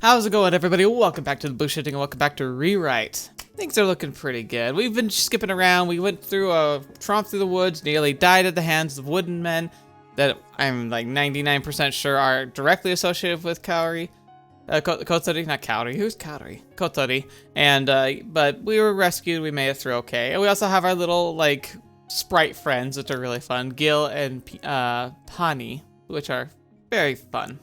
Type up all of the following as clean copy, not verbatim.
How's it going, everybody? Welcome back to the TheBlueShifting and welcome back to ReWrite. Things are looking pretty good. We've been skipping around. We went through a tromp through the woods, nearly died at the hands of wooden men that I'm like 99% sure are directly associated with Kotori. Kotori, not Kotori. Who's Kotori? Kotori. And, but we were rescued. We made it through okay. And we also have our little, like, sprite friends, which are really fun. Gil and Pani, which are very fun.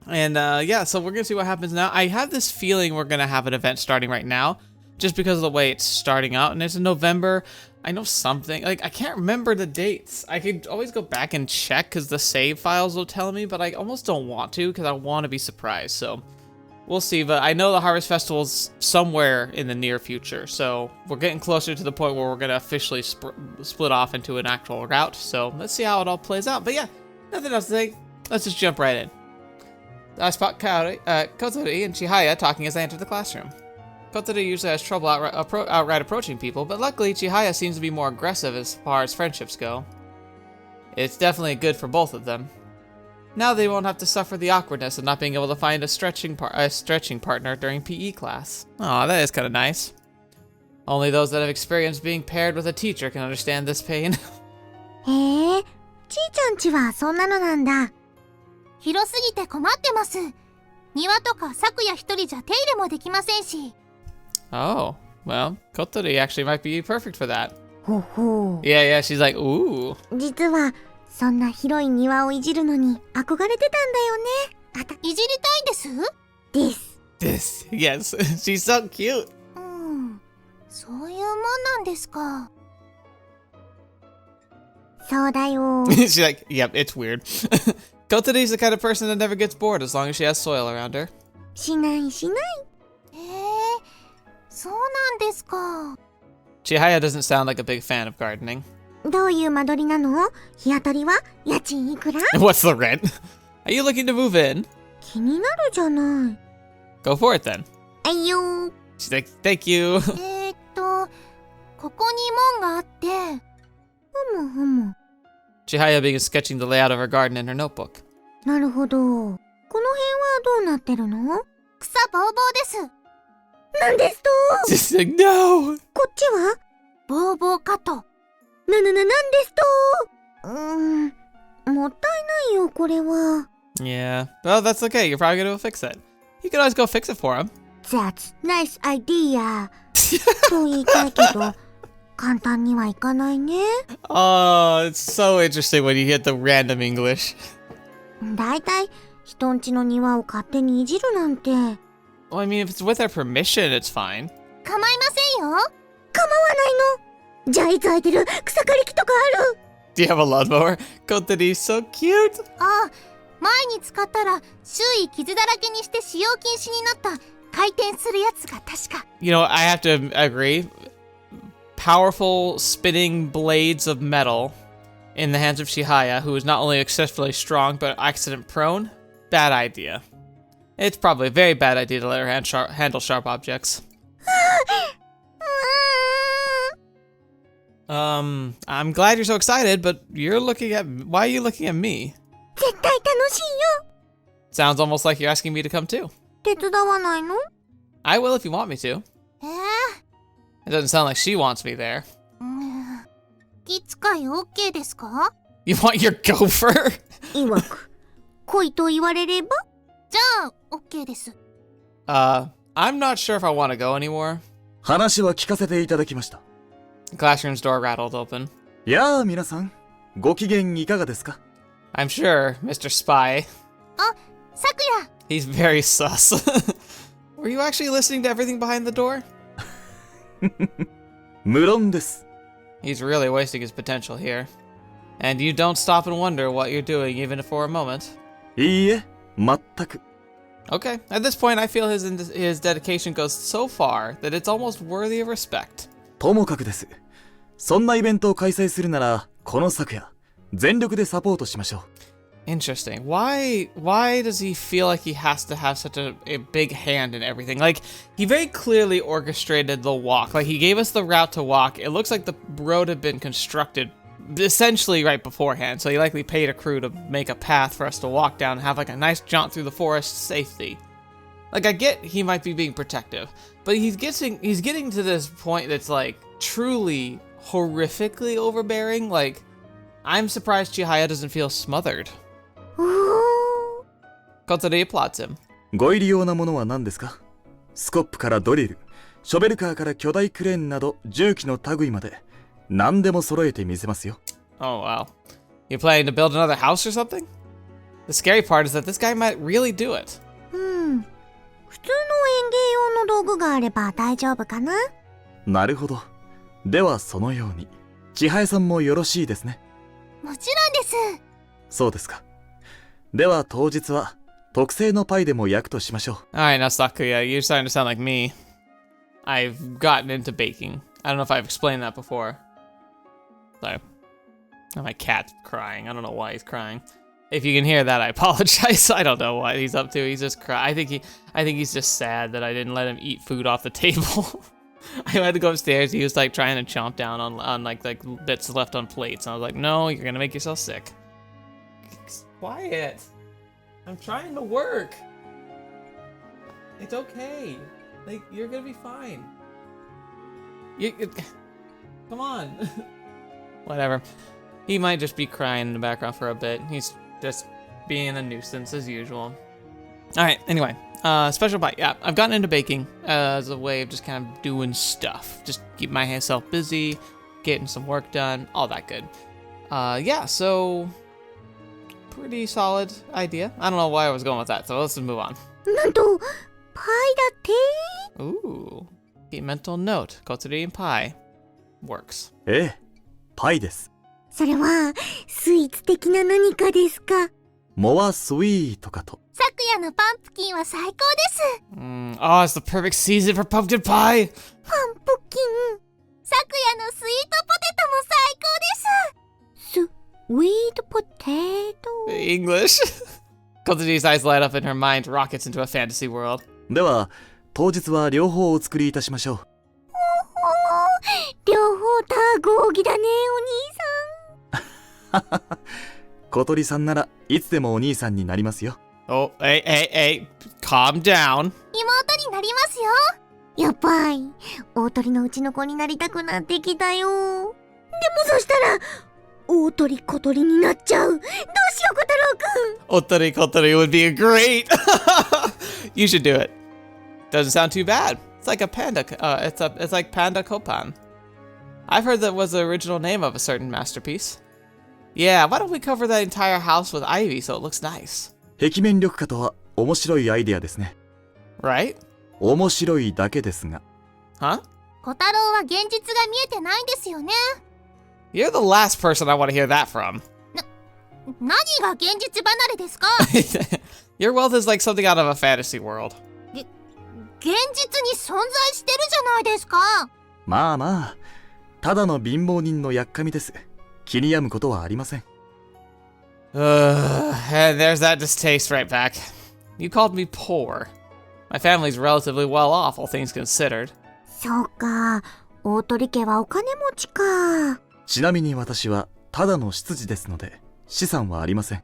And yeah, so we're gonna see what happens now. I have this feeling we're gonna have an event starting right now, just because of the way it's starting out. And it's in November. I know something, like, I can't remember the dates. I could always go back and check because the save files will tell me, but I almost don't want to because I want to be surprised. So we'll see. But I know the Harvest Festival's somewhere in the near future. So we're getting closer to the point where we're gonna officially split off into an actual route. So let's see how it all plays out. But yeah, nothing else to say. Let's just jump right in. I spot Kotori and Chihaya talking as I enter the classroom. Kotori usually has trouble outright approaching people, but luckily Chihaya seems to be more aggressive as far as friendships go. It's definitely good for both of them. Now they won't have to suffer the awkwardness of not being able to find a stretching partner during PE class. Aw, that is kind of nice. Only those that have experienced being paired with a teacher can understand this pain. へえ、ちーちゃんちはそんなのなんだ。広すぎて困ってます。庭とか咲夜一人じゃ手入れもできませんし。Oh, well, Kotori actually might be perfect for that. ほほう。Yeah, she's like, ooh. 実はそんな広い庭をいじるのに憧れてたんだよね。いじりたいです。です。Yes, she's so cute. そういうもんなんですか。そうだよ。She's like, yep, it's weird. Kotori's the kind of person that never gets bored as long as she has soil around her. しないしない。そうなんですか。Chihaya doesn't sound like a big fan of gardening. どういう間取りなの？日当たりは？家賃いくら？ What's the rent? Are you looking to move in? 気になるじゃない。Go for it then. あいよ。 She's like, thank you. ここに門があって。ふむふむ。Chihaya began sketching the layout of her garden in her notebook. なるほど。この辺はどうなってるの？草ぼうぼうです。なんですと？ She's like, no! こっちは？ぼうぼうかと。なんですと？もったいないよ、これは。Yeah, well, that's okay. You're probably gonna fix it. You can always go fix it for him. That's nice idea. と言いたいけど。簡単にはいかないね。Oh, it's so interesting when you get the random English. だいたい人んちの庭を勝手にいじるなんて。Well, I mean, if it's with their permission, it's fine. 構いませんよ。構わないの。じゃあいつ空いてる？草刈り機とかある？ Do you have a lawnmower? Kotori's so cute. 前に使ったら周囲傷だらけにして使用禁止になった回転するやつが確か。You know, I have to agree. Powerful spinning blades of metal in the hands of Chihaya, who is not only excessively strong but accident prone. Bad idea. It's probably a very bad idea to let her handle sharp objects. I'm glad you're so excited, but why are you looking at me? 絶対楽しいよ。 Sounds almost like you're asking me to come too. 手伝わないの？ I will if you want me to. It doesn't sound like she wants me there. 気使い OK ですか？ You want your gopher? いわく、来いと言われれば？じゃあ OK です。I'm not sure if I want to go anymore. 話は聞かせていただきました。 The classroom's door rattled open. やあ皆さん、ご機嫌いかがですか？ I'm sure, Mr. Spy. 咲夜。 He's very sus. Were you actually listening to everything behind the door? 無論です。 He's really wasting his potential here. And you don't stop and wonder what you're doing even for a moment. いいえ、全く。 Okay, at this point I feel his dedication goes so far that it's almost worthy of respect. ともかくです。そんなイベントを開催するなら、この昨夜、全力でサポートしましょう。Interesting. Why does he feel like he has to have such a big hand in everything? Like, he very clearly orchestrated the walk. Like, he gave us the route to walk. It looks like the road had been constructed essentially right beforehand, so he likely paid a crew to make a path for us to walk down and have like a nice jaunt through the forest safely. Like, I get he might be being protective, but he's getting to this point that's like truly horrifically overbearing. Like, I'm surprised Chihaya doesn't feel smothered. Kotori applauds him. ご入り用なものは何ですか？スコップからドリル、ショベルカーから巨大クレーンなど重機の類まで何でも揃えてみせますよ。Oh, wow. You planning to build another house or something? The scary part is that this guy might really do it. 普通の園芸用の道具があれば大丈夫かな？なるほど。ではそのように。千早さんもよろしいですね。もちろんです。そうですか。では当日は特製のパイでも焼くとしましょう。Alright, now Sakuya, you're starting to sound like me. I've gotten into baking. I don't know if I've explained that before. Sorry. Oh, my cat's crying. I don't know why he's crying. If you can hear that, I apologize. I don't know what he's up to. He's just crying. I think he's just sad that I didn't let him eat food off the table. I had to go upstairs. He was like trying to chomp down on like bits left on plates. And I was like, no, you're gonna make yourself sick. Quiet. I'm trying to work. It's okay. Like, you're gonna be fine. Come on. Whatever. He might just be crying in the background for a bit. He's just being a nuisance as usual. Alright, anyway. Special bite. Yeah, I've gotten into baking as a way of just kind of doing stuff. Just keep myself busy, getting some work done, all that good. Yeah, so pretty solid idea. I don't know why I was going with that, so let's just move on. なんと、パイだって。 Ooh. Keep mental note. Kotori and pie. Works. ええ、パイです。それはスイーツ的な何かですか？モアスイートかと。昨夜のパンプキンは最高です。Oh, it's the perfect season for pumpkin pie! パンプキン。昨夜のスイートポテトも最高です。スイートポテト。English. Kotori's eyes light up and her mind rockets into a fantasy world. では、当日は両方お作りいたしましょう。両方多合義だね、お兄さん。小鳥さんならいつでもお兄さんになりますよ。Oh, hey, calm down. 妹になりますよ。やばい。大鳥のうちの子になりたくなってきたよ。でもそしたら、大鳥小鳥になっちゃう。どうしよう、小太郎くん。 Kotori would be great. You should do it. Doesn't sound too bad. It's like a panda. It's like Panda Kopan. I've heard that was the original name of a certain masterpiece. Yeah, why don't we cover that entire house with ivy so it looks nice? 壁面緑化とは面白いアイデアですね。Right? 面白いだけですが。Huh? 小太郎は現実が見えてないんですよね。You're the last person I want to hear that from. 何が現実離れですか？ Your wealth is like something out of a fantasy world. 現実に存在してるじゃないですか。まあまあ、ただの貧乏人のやっかみです。気に病むことはありません。And there's that distaste right back. You called me poor. My family's relatively well off, all things considered. そうか、大鳥家はお金持ちか。ちなみに私はただの執事ですので、資産はありません。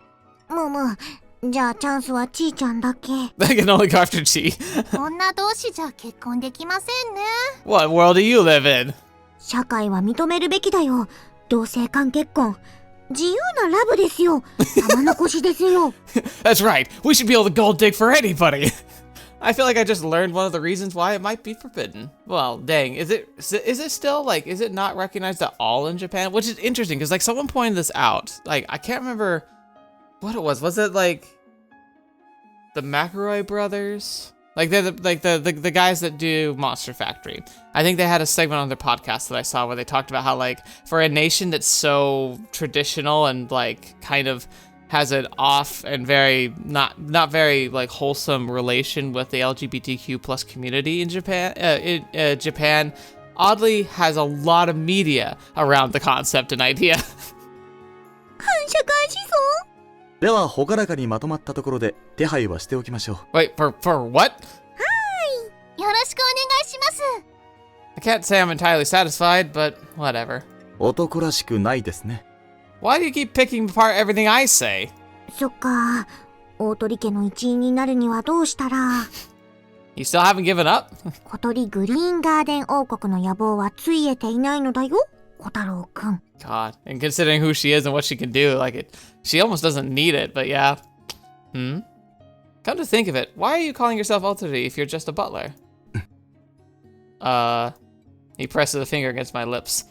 じゃあチャンスはちーちゃんだけ。I can only go after Chi. 女同士じゃ結婚できませんね。What world do you live in? 社会は認めるべきだよ。同性間結婚。自由なラブですよ。玉残しですよ。That's right. We should be able to gold dig for anybody. I feel like I just learned one of the reasons why it might be forbidden. Well, dang, is it still like, is it not recognized at all in Japan? Which is interesting because like someone pointed this out. Like I can't remember what it was. Was it like the McElroy brothers? Like they're the guys that do Monster Factory. I think they had a segment on their podcast that I saw where they talked about how like for a nation that's so traditional and like kind of has an off and very not very like wholesome relation with the LGBTQ plus community in Japan. Japan oddly has a lot of media around the concept and idea. 反社会思想？では朗らかにまとまったところで手配はしておきましょう。Wait, for what? よろしくお願いします。 I can't say I'm entirely satisfied, but whatever. 男らしくないですね。Why do you keep picking apart everything I say? そっか、大鳥家の一員になるにはどうしたら。You still haven't given up? 小鳥グリーンガーデン王国の野望はついえていないのだよ、小太郎くん。God, and considering who she is and what she can do, she almost doesn't need it, but yeah. Come to think of it, why are you calling yourself Kotori if you're just a butler? He presses a finger against my lips.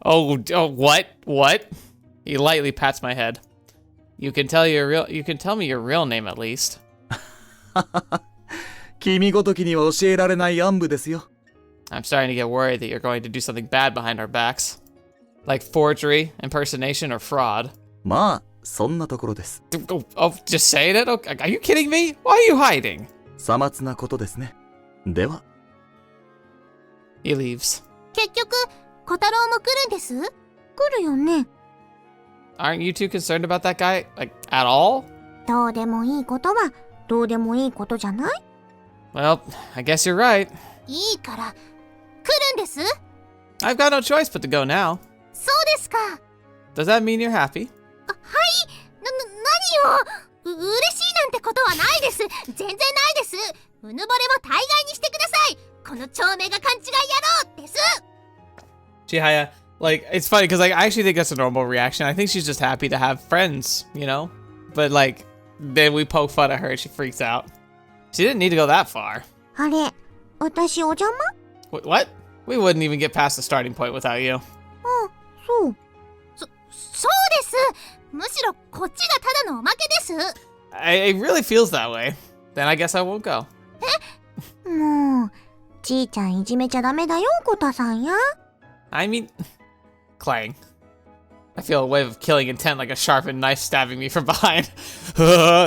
oh, what? What? He lightly pats my head. You can tell me your real name at least. 君ごときには教えられない暗部ですよ。I'm starting to get worried that you're going to do something bad behind our backs. Like forgery, impersonation, or fraud. まあ、そんなところです。Oh, just saying it? Okay. Are you kidding me? Why are you hiding? さまつなことですね。では。He leaves. 結局、小太郎も来るんです？来るよね。Aren't you too concerned about that guy? At all? どうでもいいことは、どうでもいいことじゃない？ Well, I guess you're right. いいから、来るんです？ I've got no choice but to go now. そうですか。Does that mean you're happy? はい。何を？嬉しいなんてことはないです。全然ないです。うぬぼれも大概にしてください。この長命が勘違い野郎です。Chihaya, it's funny because I actually think that's a normal reaction. I think she's just happy to have friends, you know? But then we poke fun at her and she freaks out. She didn't need to go that far. あれ、私お邪魔？ What? We wouldn't even get past the starting point without you. あ、そう。そうです。むしろこっちがただのおまけです。It really feels that way. Then I guess I won't go. もう、ちーちゃんいじめちゃダメだよ、コタさんや。I mean, Clang. I feel a wave of killing intent like a sharpened knife stabbing me from behind.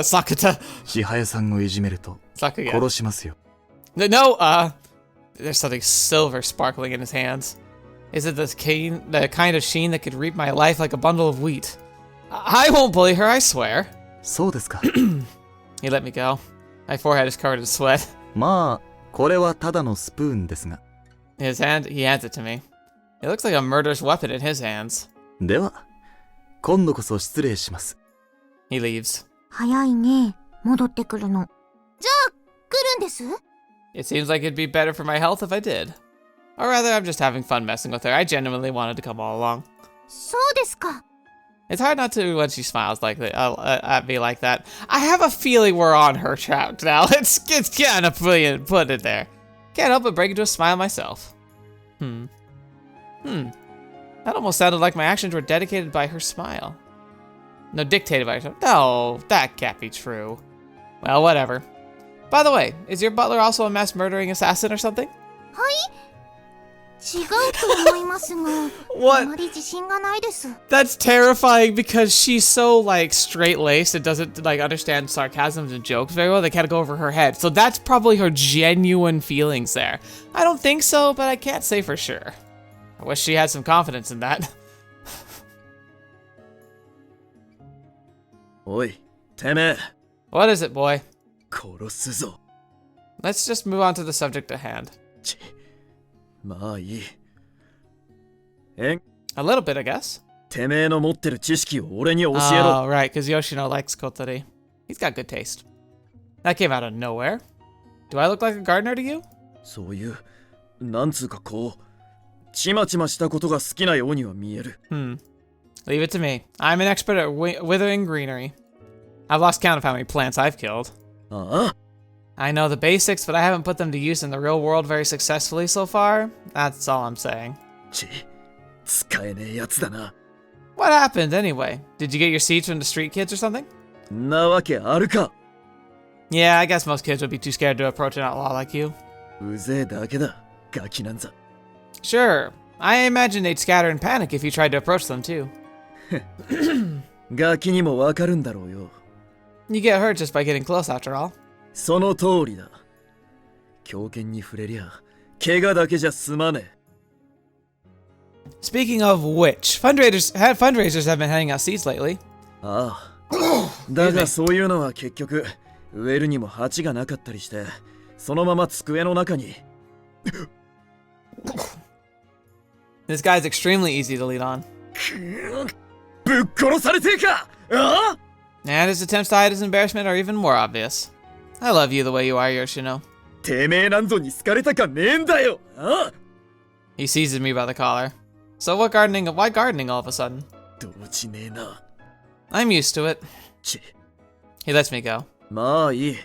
Sakuta. 千早さんをいじめると Sakuya. 殺しますよ。No, there's something silver sparkling in his hands. Is it the kind of sheen that could reap my life like a bundle of wheat? I won't bully her, I swear. そうですか。He let me go. My forehead is covered in sweat. まあ、これはただのスプーンですが。He hands it to me. It looks like a murderous weapon in his hands. では、今度こそ失礼します。He leaves. 早いね、戻ってくるの。じゃあ、来るんです？ It seems like it'd be better for my health if I did. Or rather, I'm just having fun messing with her. I genuinely wanted to come all along. そうですか。It's hard not to when she smiles at me like that. I have a feeling we're on her track now. It's kind of put it there. Can't help but break into a smile myself. That almost sounded like my actions were dedicated by her smile. No, dictated by her. No, that can't be true. Well, whatever. By the way, is your butler also a mass murdering assassin or something? はい？違うと思いますが、What? あまり自信がないです。 That's terrifying because she's so straight-laced and doesn't understand sarcasms and jokes very well. They can't go over her head. So that's probably her genuine feelings there. I don't think so, but I can't say for sure. I wish she had some confidence in that. おい、てめえ。What is it, boy? 殺すぞ。Let's just move on to the subject at hand. まあいい。A little bit, I guess. てめえの持ってる知識を俺に教えろ。Oh, right, because Yoshino likes Kotori. He's got good taste. That came out of nowhere. Do I look like a gardener to you? そういう、なんつうかこう、ちまちましたことが好きなようには見える。Leave it to me. I'm an expert at withering greenery. I've lost count of how many plants I've killed. ああ I know the basics, but I haven't put them to use in the real world very successfully so far. That's all I'm saying. 使えねえやつだな。What happened anyway? Did you get your seeds from the street kids or something? なわけあるか。Yeah, I guess most kids would be too scared to approach an outlaw like you. うぜえだけだ、ガキなんざ。Sure. I imagine they'd scatter in panic if you tried to approach them too. ガキにもわかるんだろうよ。You get hurt just by getting close after all. その通りだ。狂犬に触れりゃ、怪我だけじゃ済まねえ。Speaking of which, fundraisers have been handing out seeds lately. ああ。だがそういうのは結局、植えるにも鉢がなかったりして、そのまま机の中に。This guy's extremely easy to lead on. ぶっ殺されてえかああ And his attempts to hide his embarrassment are even more obvious. I love you the way you are, Yoshino. てめえなんぞに好かれたかねえんだよ。ああ He seizes me by the collar. So why gardening all of a sudden? 動じねえな。 I'm used to it. ち、 He lets me go. まあいい。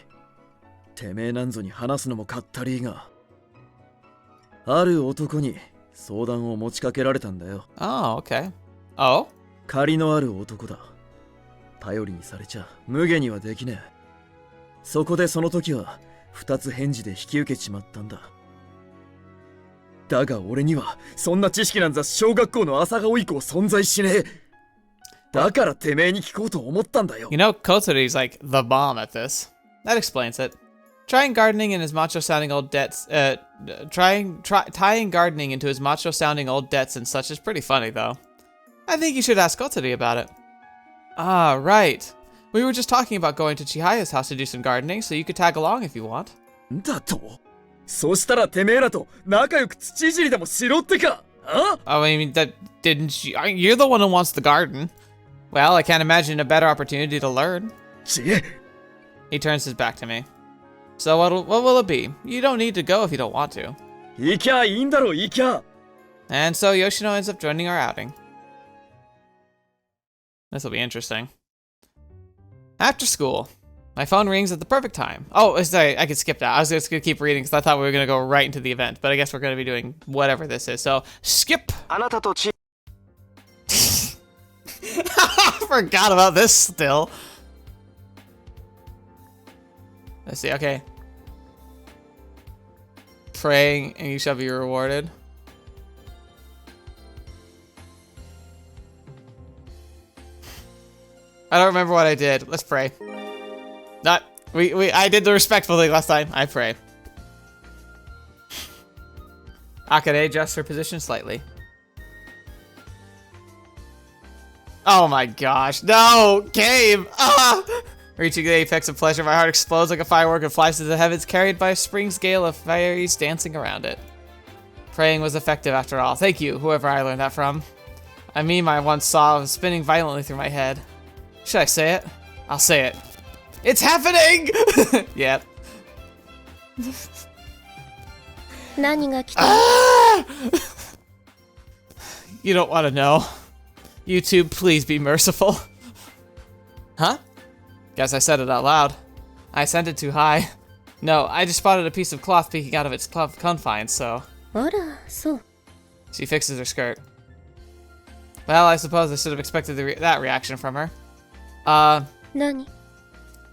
てめえなんぞに話すのもかったりが。ある男に相談を持ちかけられたんだよ。 Oh, okay. Oh? 借りのある男だ。頼りにされちゃ無下にはできねえ。そこでその時は二つ返事で引き受けちまったんだ。だが俺にはそんな知識なんざ小学校の朝顔以降存在しねえ。だからてめえに聞こうと思ったんだよ。 You know, Kotori's like the bomb at this. That explains it. Trying gardening in his macho-sounding old debts, tying gardening into his macho-sounding old debts and such is pretty funny, though. I think you should ask Kotori about it. Ah, right. We were just talking about going to Chihaya's house to do some gardening, so you could tag along if you want. だとそしたらてめえらと仲良く土いじりでもしろってか。あ I mean, that didn't you? You're the one who wants the garden. Well, I can't imagine a better opportunity to learn. ち He turns his back to me. So what will it be? You don't need to go if you don't want to. 行きゃいいんだろ行きゃ。 And so Yoshino ends up joining our outing. This will be interesting. After school, my phone rings at the perfect time. Oh, sorry, I could skip that. I was just gonna keep reading because I thought we were gonna go right into the event, but I guess we're gonna be doing whatever this is. So skip. I forgot about this still. Let's see. Okay. Praying and you shall be rewarded. I don't remember what I did. Let's pray. I did the respectful thing last time. I pray. Akane adjusts her position slightly. Oh my gosh. No! Game! Ah! Reaching the apex of pleasure, my heart explodes like a firework and flies to the heavens, carried by a spring's gale of fairies dancing around it. Praying was effective after all. Thank you, whoever I learned that from. A meme I once saw was spinning violently through my head. Should I say it? I'll say it. It's happening! Yep. Ah! You don't want to know. YouTube, please be merciful. Huh? Guess I said it out loud. I sent it too high. No, I just spotted a piece of cloth peeking out of its confines, so... She fixes her skirt. Well, I suppose I should have expected that reaction from her. I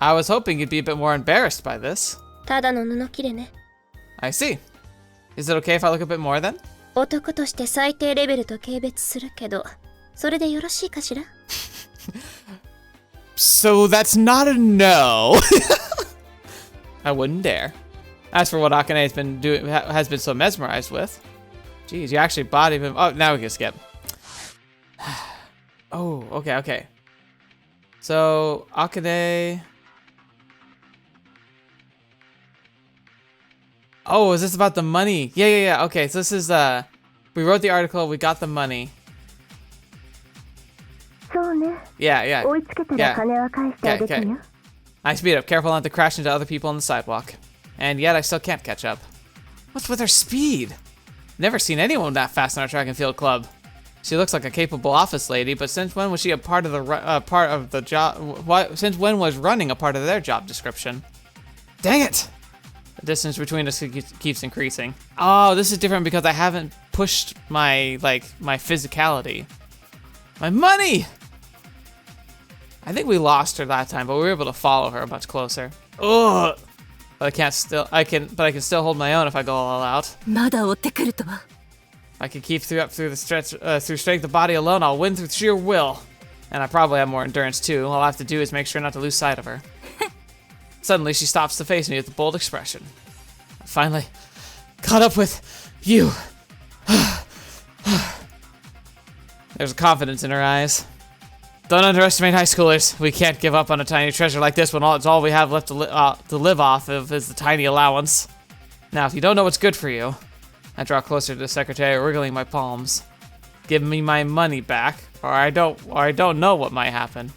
was hoping you'd be a bit more embarrassed by this. I see. Is it okay if I look a bit more then? So that's not a no. I wouldn't dare. As for what Akane has been so mesmerized with. Jeez, you actually bought him. Oh, now we can skip. Oh, okay. So Akane. Oh, is this about the money? Yeah. Okay, so this is we wrote the article, we got the money. Yeah. Okay. I speed up, careful not to crash into other people on the sidewalk. And yet I still can't catch up. What's with her speed? Never seen anyone that fast in our track and field club. She looks like a capable office lady, but since when was she a part of the job? Since when was running a part of their job description? Dang it! The distance between us keeps increasing. Oh, this is different because I haven't pushed my physicality. My money! I think we lost her that time, but we were able to follow her much closer. Ugh! But I can still hold my own if I go all out. If I can keep through strength of body alone, I'll win through sheer will. And I probably have more endurance too. All I have to do is make sure not to lose sight of her. Suddenly, she stops to face me with a bold expression. I finally caught up with you. There's a confidence in her eyes. Don't underestimate high schoolers. We can't give up on a tiny treasure like this when it's all we have left to live off of is the tiny allowance. Now, if you don't know what's good for you, I draw closer to the secretary, wriggling my palms. Give me my money back, or I don't know what might happen.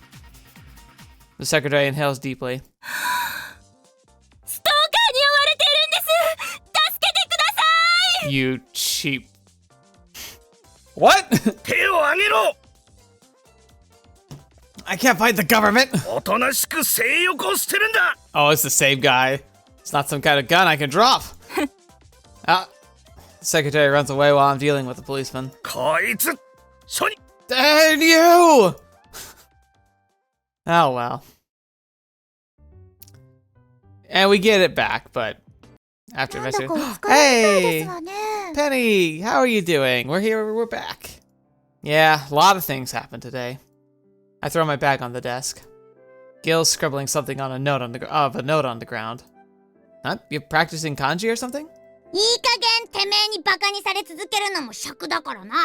The secretary inhales deeply. You cheap. What? 手を上げろ I can't fight the government. おとなしく性欲を捨てるんだ Oh, it's the same guy. It's not some kind of gun I can drop. Ah, the secretary runs away while I'm dealing with the policeman. こいつ処理 Dang you! Oh well. And we get it back, but after なんだか investigating. お疲れみたいで Hey! すわね。 Penny, how are you doing? We're here, we're back. Yeah, a lot of things happened today. I throw my bag on the desk. Gil's scribbling something on a note on the ground. Huh? You practicing kanji or something? いい加減てめえにバカにされ続けるのも尺だからな。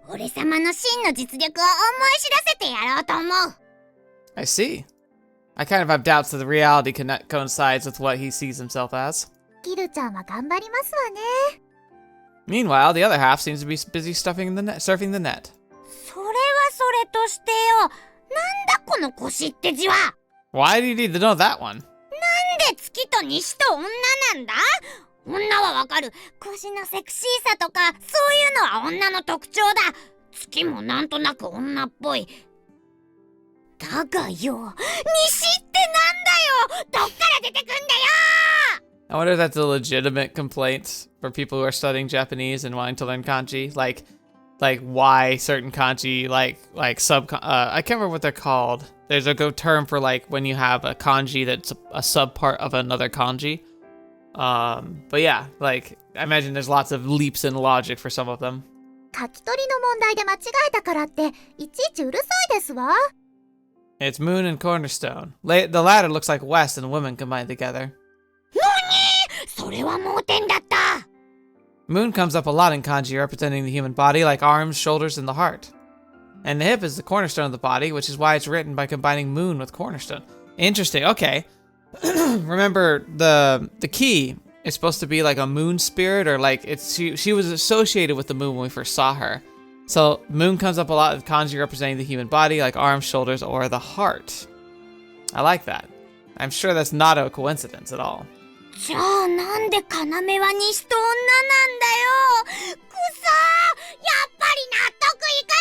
俺様の真の実力を思い知らせてやろうと思う。 I see. I kind of have doubts that the reality coincides with what he sees himself as. ギルちゃんは頑張りますわね。 Meanwhile, the other half seems to be busy surfing the net. それはそれとしてよ。なんだこの腰って字は。 Why do you need to know that one? なんで月と西と女なんだ？女はわかる。腰のセクシーさとか、そういうのは女の特徴だ。月もなんとなく女っぽい。だがよ、西ってなんだよ。どっから出てくんだよ。 I wonder if that's a legitimate complaint for people who are studying Japanese and wanting to learn kanji. Like why certain kanji, I can't remember what they're called. There's a good term for like when you have a kanji that's a sub part of another kanji. But yeah, like I imagine there's lots of leaps in logic for some of them. 書き取りの問題で間違えたからっていちいちうるさいですわ。 It's moon and cornerstone. The latter looks like west and women combined together. それは盲点だった。 Moon comes up a lot in kanji representing the human body, like arms, shoulders, and the heart. And the hip is the cornerstone of the body, which is why it's written by combining moon with cornerstone. Interesting. Okay. Remember, the key is supposed to be like a moon spirit, or like she was associated with the moon when we first saw her. So moon comes up a lot with kanji representing the human body, like arms, shoulders, or the heart. I like that. I'm sure that's not a coincidence at all. じゃあなんで要は西と女なんだよ。くそー、やっぱり納得いか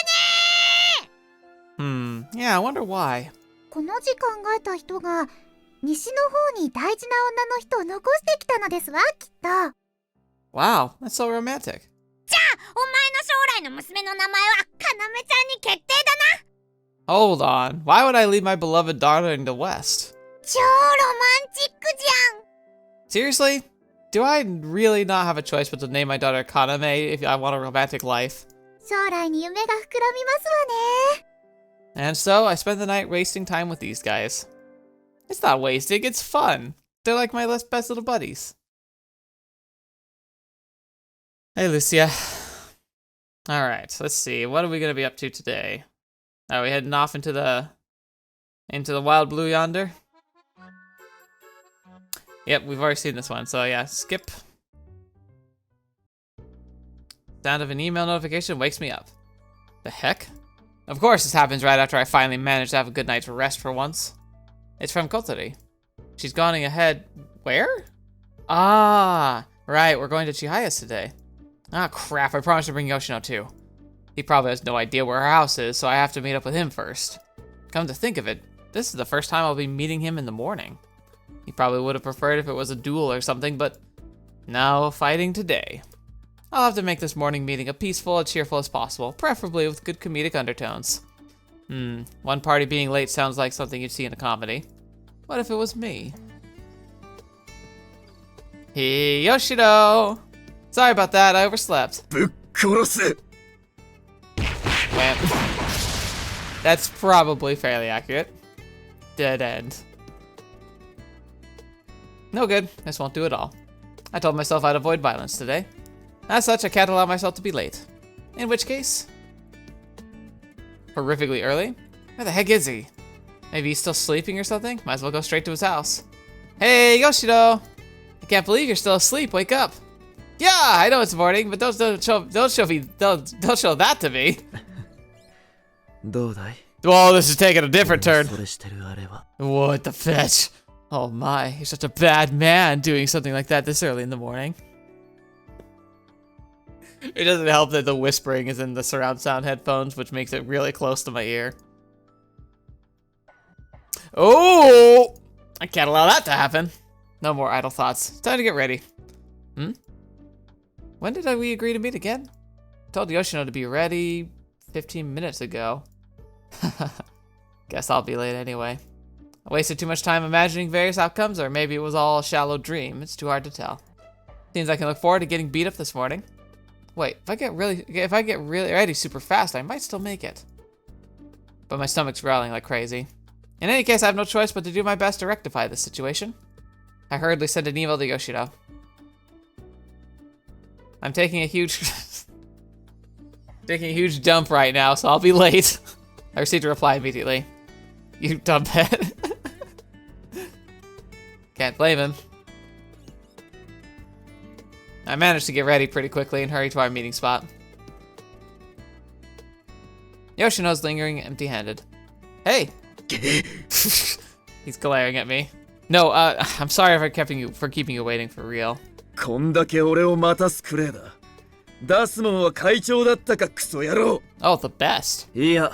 ねー。 Yeah, I wonder why. この字考えた人が西の方に大事な女の人を残してきたのですわ、きっと。 Wow, that's so romantic. じゃあお前の将来の娘の名前は要ちゃんに決定だな。 Hold on. Why would I leave my beloved daughter in the West? 超ロマンチックじゃん。 Seriously? Do I really not have a choice but to name my daughter Kaname if I want a romantic life? 将来に夢が膨らみますわね。 And so, I spent the night wasting time with these guys. It's not wasting, it's fun. They're like my best little buddies. Hey, Lucia. Alright, let's see. What are we gonna be up to today? Are we heading off into the wild blue yonder? Yep, we've already seen this one, so yeah, skip. Sound of an email notification wakes me up. The heck? Of course, this happens right after I finally managed to have a good night's rest for once. It's from Kotori. She's gone ahead. Where? Ah, right, we're going to Chihaya's today. Ah, crap, I promised to bring Yoshino too. He probably has no idea where her house is, so I have to meet up with him first. Come to think of it, this is the first time I'll be meeting him in the morning. He probably would have preferred if it was a duel or something, but no fighting today. I'll have to make this morning meeting as peaceful and cheerful as possible, preferably with good comedic undertones. One party being late sounds like something you'd see in a comedy. What if it was me? Hey, Yoshino! Sorry about that, I overslept. ぶっ殺す Wham. That's probably fairly accurate. Dead end. No good, this won't do at all. I told myself I'd avoid violence today. As such, I can't allow myself to be late. In which case... horrifically early? Where the heck is he? Maybe he's still sleeping or something? Might as well go straight to his house. Hey, Yoshino! I can't believe you're still asleep, wake up! Yeah, I know it's morning, but don't show that to me! どうだい Whoa, this is taking a different turn. それしてるあれは What the fetch? Oh my, you're such a bad man doing something like that this early in the morning. It doesn't help that the whispering is in the surround sound headphones, which makes it really close to my ear. Oh! I can't allow that to happen. No more idle thoughts. Time to get ready. When did we agree to meet again? I told Yoshino to be ready 15 minutes ago. Guess I'll be late anyway. I wasted too much time imagining various outcomes, or maybe it was all a shallow dream. It's too hard to tell. Seems I can look forward to getting beat up this morning. Wait, if I get really ready super fast, I might still make it. But my stomach's growling like crazy. In any case, I have no choice but to do my best to rectify this situation. I hurriedly sent an email to Yoshino. I'm taking a huge dump right now, so I'll be late. I received a reply immediately. You dumbhead. Can't blame him. I managed to get ready pretty quickly and hurry to our meeting spot. Yoshino's lingering empty-handed. Hey! He's glaring at me. No, I'm sorry for keeping you waiting for real. こんだけ俺を待たすくれだ。出すもんは会長だったかクソ野郎。Oh, the best. いや、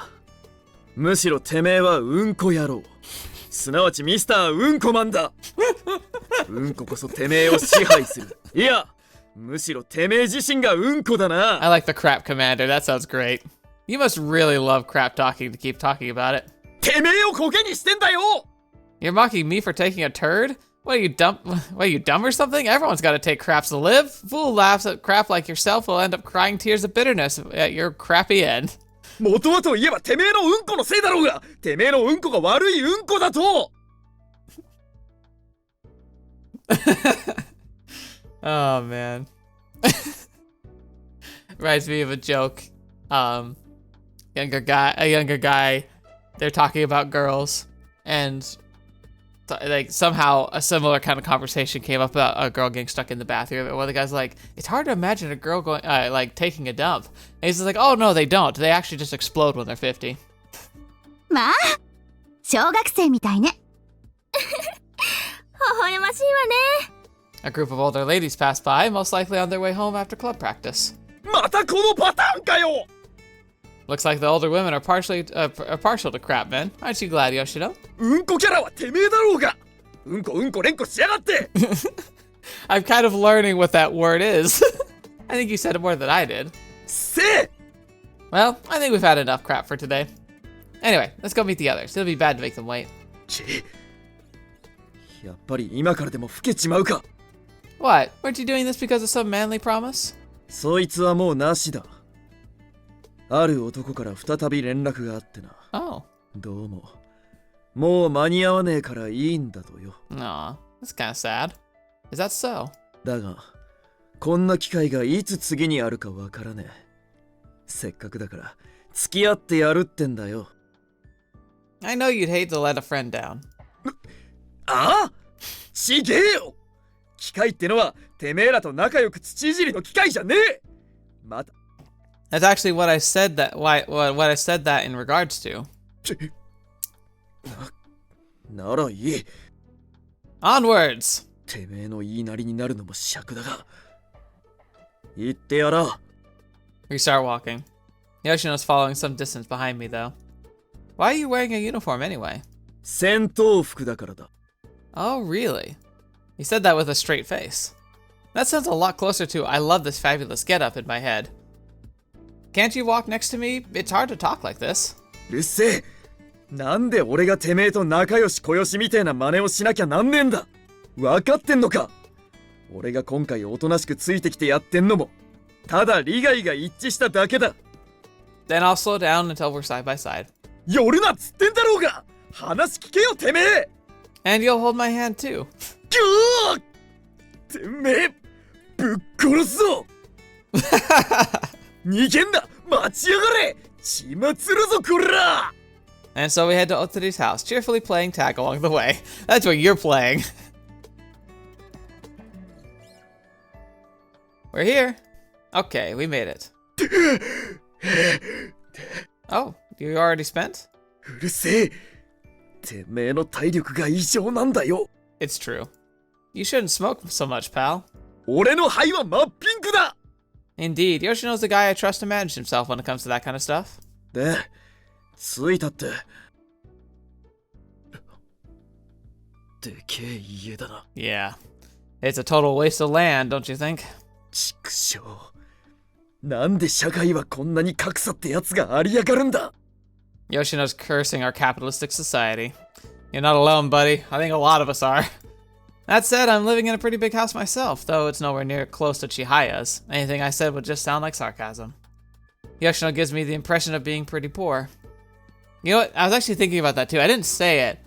むしろてめえはうんこ野郎。すなわちミスターうんこマンだ。うんここそてめえを支配する。いや、むしろてめえ自身がうんこだな。I like the crap commander. That sounds great. You must really love crap talking to keep talking about it. てめえをコケにしてんだよ。You're mocking me for taking a turd? What are you dumb or something? Everyone's got to take craps to live. Fool laughs at crap like yourself will end up crying tears of bitterness at your crappy end. 元はといえばてめえのうんこのせいだろうが、てめえのうんこが悪いうんこだと。Oh man. Reminds me of a joke. A younger guy, they're talking about girls, and like somehow a similar kind of conversation came up about a girl getting stuck in the bathroom, and one of the guys like, it's hard to imagine a girl going like taking a dump, and he's just like, oh no, they don't, they actually just explode when they're 50. まあ、小学生みたいね。微笑ましいわね。 A group of older ladies pass by, most likely on their way home after club practice. またこのパターンかよ。 Looks like the older women are partial to crap men. Aren't you glad, Yoshino? うんこキャラはてめえだろうが。うんこ連呼しやがって。I'm kind of learning what that word is. I think you said it more than I did. せえ。 Well, I think we've had enough crap for today. Anyway, let's go meet the others. It'll be bad to make them wait. やっぱり今からでも老けちまうか。 What? Weren't you doing this because of some manly promise? そいつはもうなしだ。ある男から再び連絡があってな。Oh. どうも。もう間に合わねえからいいんだとよ。Aw, that's kind of sad. Is that so? だが、こんな機会がいつ次にあるかわからねえ。せっかくだから付き合ってやるってんだよ。I know you'd hate to let a friend down. ああ、ちげえよ。機械ってのはてめえらと仲良く土いじりの機械じゃねえ。また。That's actually what I said what I said that in regards to. ならいい。 Onwards! てめえの言いなりになるのも尺だが。言ってやら。 We start walking. Yoshino's following some distance behind me, though. Why are you wearing a uniform anyway? 戦闘服だからだ。Oh, really? He said that with a straight face. That sounds a lot closer to I love this fabulous getup in my head. Can't you walk next to me? It's hard to talk like this. うるせえ。なんで俺がてめえと仲良し小良しみてえな真似をしなきゃなんねえんだ。わかってんのか。俺が今回おとなしくついてきてやってんのもただ利害が一致しただけだ。 Then I'll slow down until we're side by side. 寄るなっつってんだろうが。話聞けよてめえ。 And you'll hold my hand too. ぎゅーてめえぶっ殺すぞ。逃げんな。待ちやがれ。血祭るぞこら。 And so we head to Otori's house, cheerfully playing tag along the way. That's what you're playing. We're here. Okay, we made it. Oh, you already spent? うるせえ。てめえの体力が異常なんだよ。 It's true. You shouldn't smoke so much, pal. 俺の肺は真っピンクだ。Indeed, Yoshino's the guy I trust to manage himself when it comes to that kind of stuff. で、着いたって。でけえ家だな。Yeah. It's a total waste of land, don't you think? 畜生。なんで社会はこんなに格差ってやつがありやがるんだ。 Yoshino's cursing our capitalistic society. You're not alone, buddy. I think a lot of us are. That said, I'm living in a pretty big house myself, though it's nowhere near close to Chihaya's. Anything I said would just sound like sarcasm. Yoshino gives me the impression of being pretty poor. You know what? I was actually thinking about that too. I didn't say it,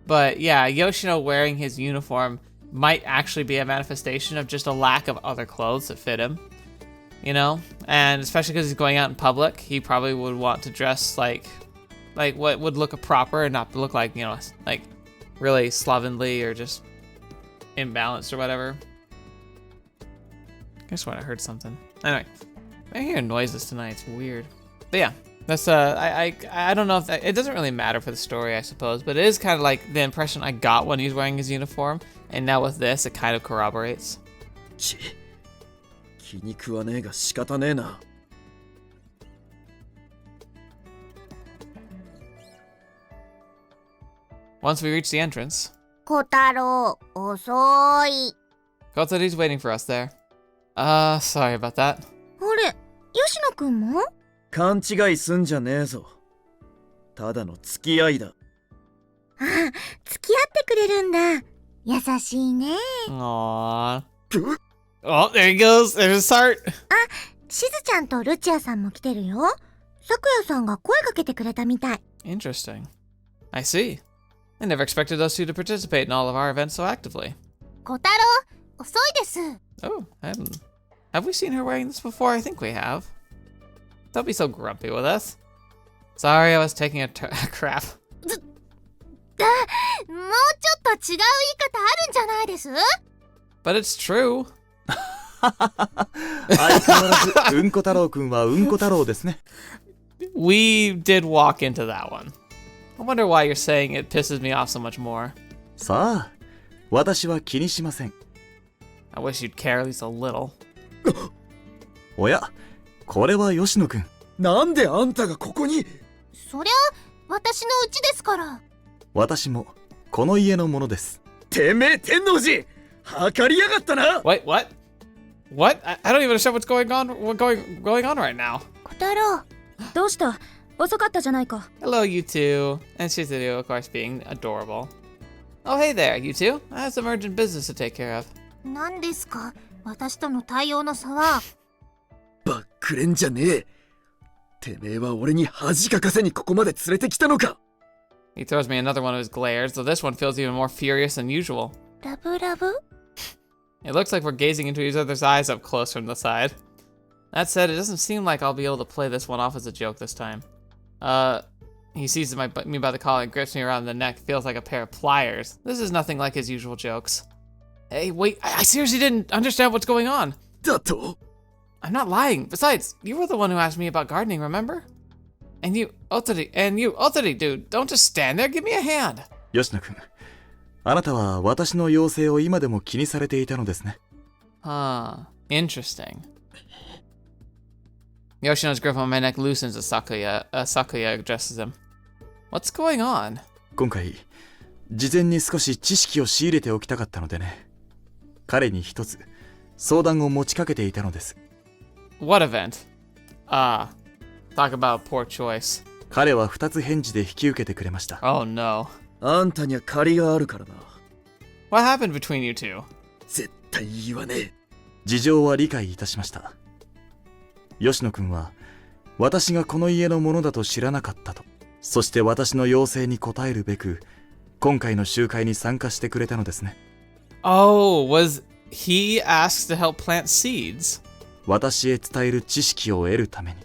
but yeah, Yoshino wearing his uniform might actually be a manifestation of just a lack of other clothes that fit him. You know? And especially because he's going out in public, he probably would want to dress like what would look proper and not look like, you know, like really slovenly or just imbalanced or whatever. I guess when I heard something. Anyway, I'm hearing noises tonight. It's weird. But yeah, that's I don't know if that, it doesn't really matter for the story, I suppose, but it is kind of like the impression I got when he was wearing his uniform, and now with this, it kind of corroborates. 気に食わねえが仕方ねえな。Once we reach the entrance, 小太郎、遅い。Kotori's waiting for us there. Sorry about that. あれ、吉野くんも？勘違いすんじゃねえぞ。ただの付き合いだ。あ、付き合ってくれるんだ。優しいね。Aww. Oh, there he goes. There's his heart. しずちゃんとルチアさんも来てるよ。さくやさんが声かけてくれたみたい。Interesting. I see. I never expected those two to participate in all of our events so actively. 小太郎、遅いです。Oh, have we seen her wearing this before? I think we have. Don't be so grumpy with us. Sorry, I was taking a crap. もうちょっと違う言い方あるんじゃないです？ But it's true. 相変わらずうんこ太郎くんはうんこ太郎ですね。We did walk into that one. I wonder why you're saying it pisses me off so much more. さあ、私は気にしません。I wish you'd care at least a little. おや、これは吉野くん。なんであんたがここに？そりゃ私の家ですから。私もこの家のものです。てめえ天王寺、測りやがったな。Wait, what? What? I don't even understand what's going on right now. 小太郎、どうした？遅かったじゃないか。 Hello, you two. And Shizuru, of course, being adorable. Oh, hey there, you two. I have some urgent business to take care of. 何ですか？私との対応の差は。バックレんじゃねえ。てめえは俺に恥かかせにここまで連れてきたのか。 He throws me another one of his glares, though this one feels even more furious than usual. ラブラブ？ It looks like we're gazing into each other's eyes up close from the side. That said, it doesn't seem like I'll be able to play this one off as a joke this time. He seizes me by the collar and grips me around the neck. Feels like a pair of pliers. This is nothing like his usual jokes. Hey, wait, I seriously didn't understand what's going on. だと？ I'm not lying. Besides, you were the one who asked me about gardening, remember? And you, Otori, dude, don't just stand there, give me a hand. 吉野くん、あなたは私の要請を今でも気にされていたのですね。Huh, interesting. Yoshino's grip on my neck loosens as Sakuya addresses him. What's going on? 今回、事前に少し知識を仕入れておきたかったのでね。彼に一つ相談を持ちかけていたのです。What event? Talk about poor choice. 彼は二つ返事で引き受けてくれました。Oh no. あんたには借りがあるからな。What happened between you two? 絶対言わねえ。事情は理解いたしました。吉野くんは私がこの家のものだと知らなかったと。そして私の要請に応えるべく今回の集会に参加してくれたのですね。Oh, was he asked to help plant seeds? 私へ伝える知識を得るために。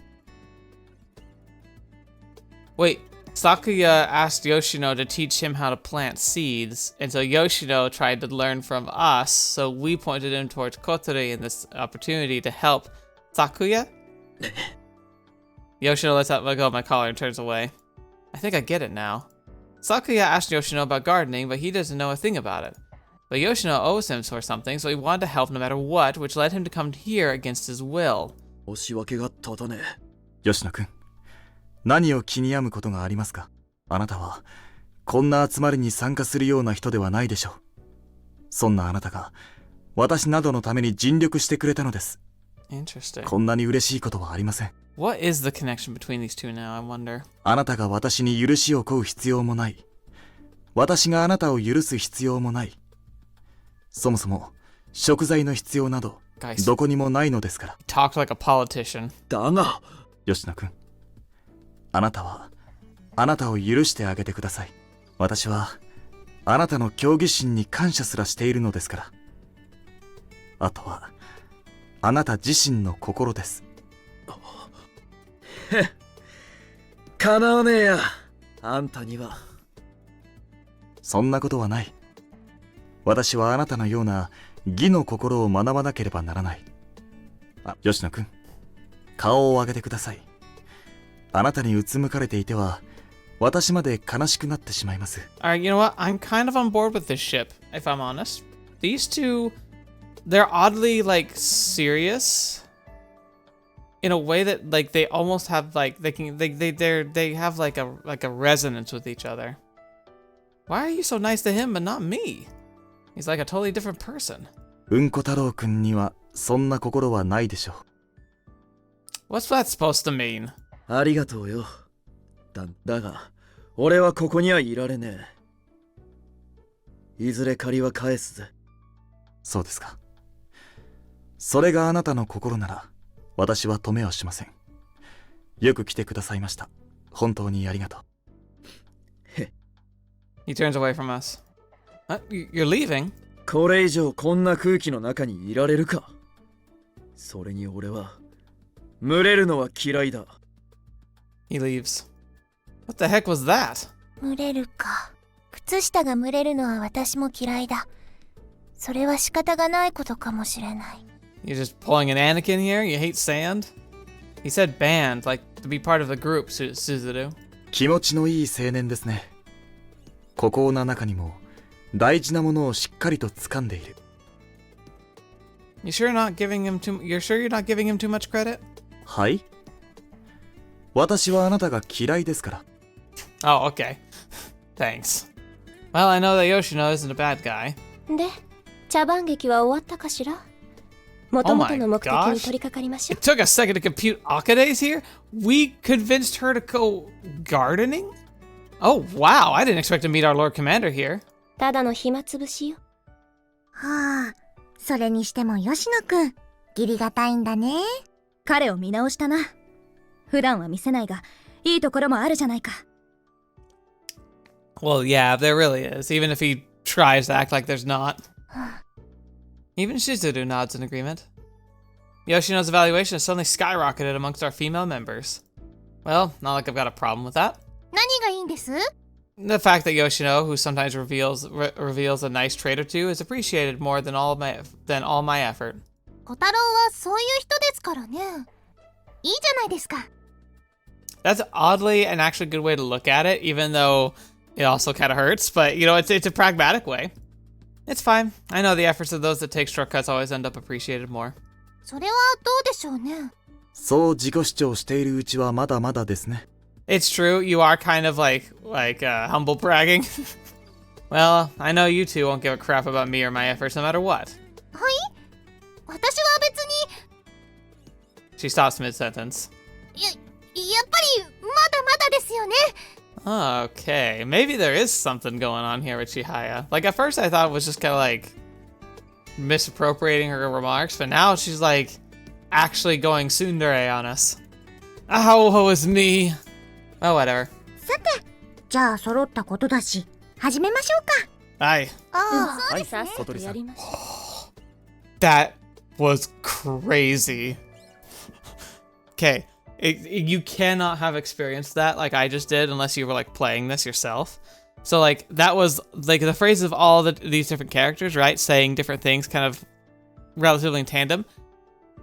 Wait, Sakuya asked Yoshino to teach him how to plant seeds, and so Yoshino tried to learn from us, so we pointed him towards Kotori in this opportunity to help Sakuya? Yoshino lets go of my collar and turns away. I think I get it now. Sakuya asked Yoshino about gardening, but he doesn't know a thing about it. But Yoshino owes him for something, so he wanted to help no matter what, which led him to come here against his will. 申し訳が立たねえ。吉野くん、何を気に病むことがありますか？あなたはこんな集まりに参加するような人ではないでしょう。そんなあなたが私などのために尽力してくれたのです。 Interesting. こんなに嬉しいことはありません。 What is the connection between these two now, I wonder? あなたが私に許しを請う必要もない。私があなたを許す必要もない。そもそも食材の必要など Guys, どこにもないのですから。 talk like a politician. だが、吉野くん、あなたはあなたを許してあげてください。私はあなたの競技心に感謝すらしているのですから。あとはあなた自身の心です。かなわねえや、あんたには。そんなことはない。私はあなたのような義の心を学ばなければならない。あ、吉野くん、顔を上げてください。あなたにうつむかれていては私まで悲しくなってしまいます。 Alright, you know what? I'm kind of on board with this ship, if I'm honest. These two, they're oddly, like, serious in a way that, like, they almost have, like, they have, like a resonance with each other. Why are you so nice to him but not me? He's like a totally different person. うんこ太郎くんにはそんな心はないでしょう。 What's that supposed to mean? ありがとうよ。だが、俺はここにはいられねえ。いずれ借りは返すぜ。そうですか。それがあなたの心なら私は止めはしません。よく来てくださいました。本当にありがとう。 He turns away from us. You're leaving? これ以上こんな空気の中にいられるか。それに俺は群れるのは嫌いだ。 He leaves. What the heck was that? 群れるか。靴下が群れるのは私も嫌いだ。それは仕方がないことかもしれない。 You're just pulling an Anakin here? You hate sand? He said band, like to be part of the group, Suzaru. 気持ちのいい青年ですね。孤高な中にも大事なものをしっかりと掴んでいる。 You're sure you're not giving him too much credit? はい？私はあなたが嫌いですから。 Oh, okay. Thanks. Well, I know that Yoshino isn't a bad guy. で、茶番劇は終わったかしら？もともとの目的に取り掛かりましょう。 It took a second to compute Akade's here? We convinced her to go gardening? Oh, wow. I didn't expect to meet our Lord Commander here. ただの暇つぶしよ。はあ、それにしても吉野くん、義理がたいんだね。彼を見直したな。普段は見せないが、いいところもあるじゃないか。Well, yeah, there really is, even if he tries to act like there's not. Even Shizuru nods in agreement. Yoshino's evaluation has suddenly skyrocketed amongst our female members. Well, not like I've got a problem with that. 何がいいんです？ The fact that Yoshino, who sometimes reveals a nice trait or two, is appreciated more than all my effort. 小太郎はそういう人ですからね。いいじゃないですか。 That's oddly an actually good way to look at it, even though it also kind of hurts. But you know, it's a pragmatic way. It's fine. I know the efforts of those that take shortcuts always end up appreciated more. それはどうでしょうね。そう自己主張しているうちはまだまだですね。 It's true. You are kind of like humble bragging. Well, I know you two won't give a crap about me or my efforts no matter what. はい？私は別に。 She stops mid-sentence. やっぱりまだまだですよね。 Okay, maybe there is something going on here with Chihaya. Like at first I thought it was just kind of like misappropriating her remarks, but now she's like actually going tsundere on us. Oh, woe is me. Oh, whatever. さて、じゃあ揃ったことだし、始めましょうか。Aye. ああ、そうですね。小鳥さん。やりましょう。 That was crazy. Okay, you cannot have experienced that like I just did unless you were like playing this yourself. So like that was like the phrases of all these different characters, right? Saying different things kind of relatively in tandem.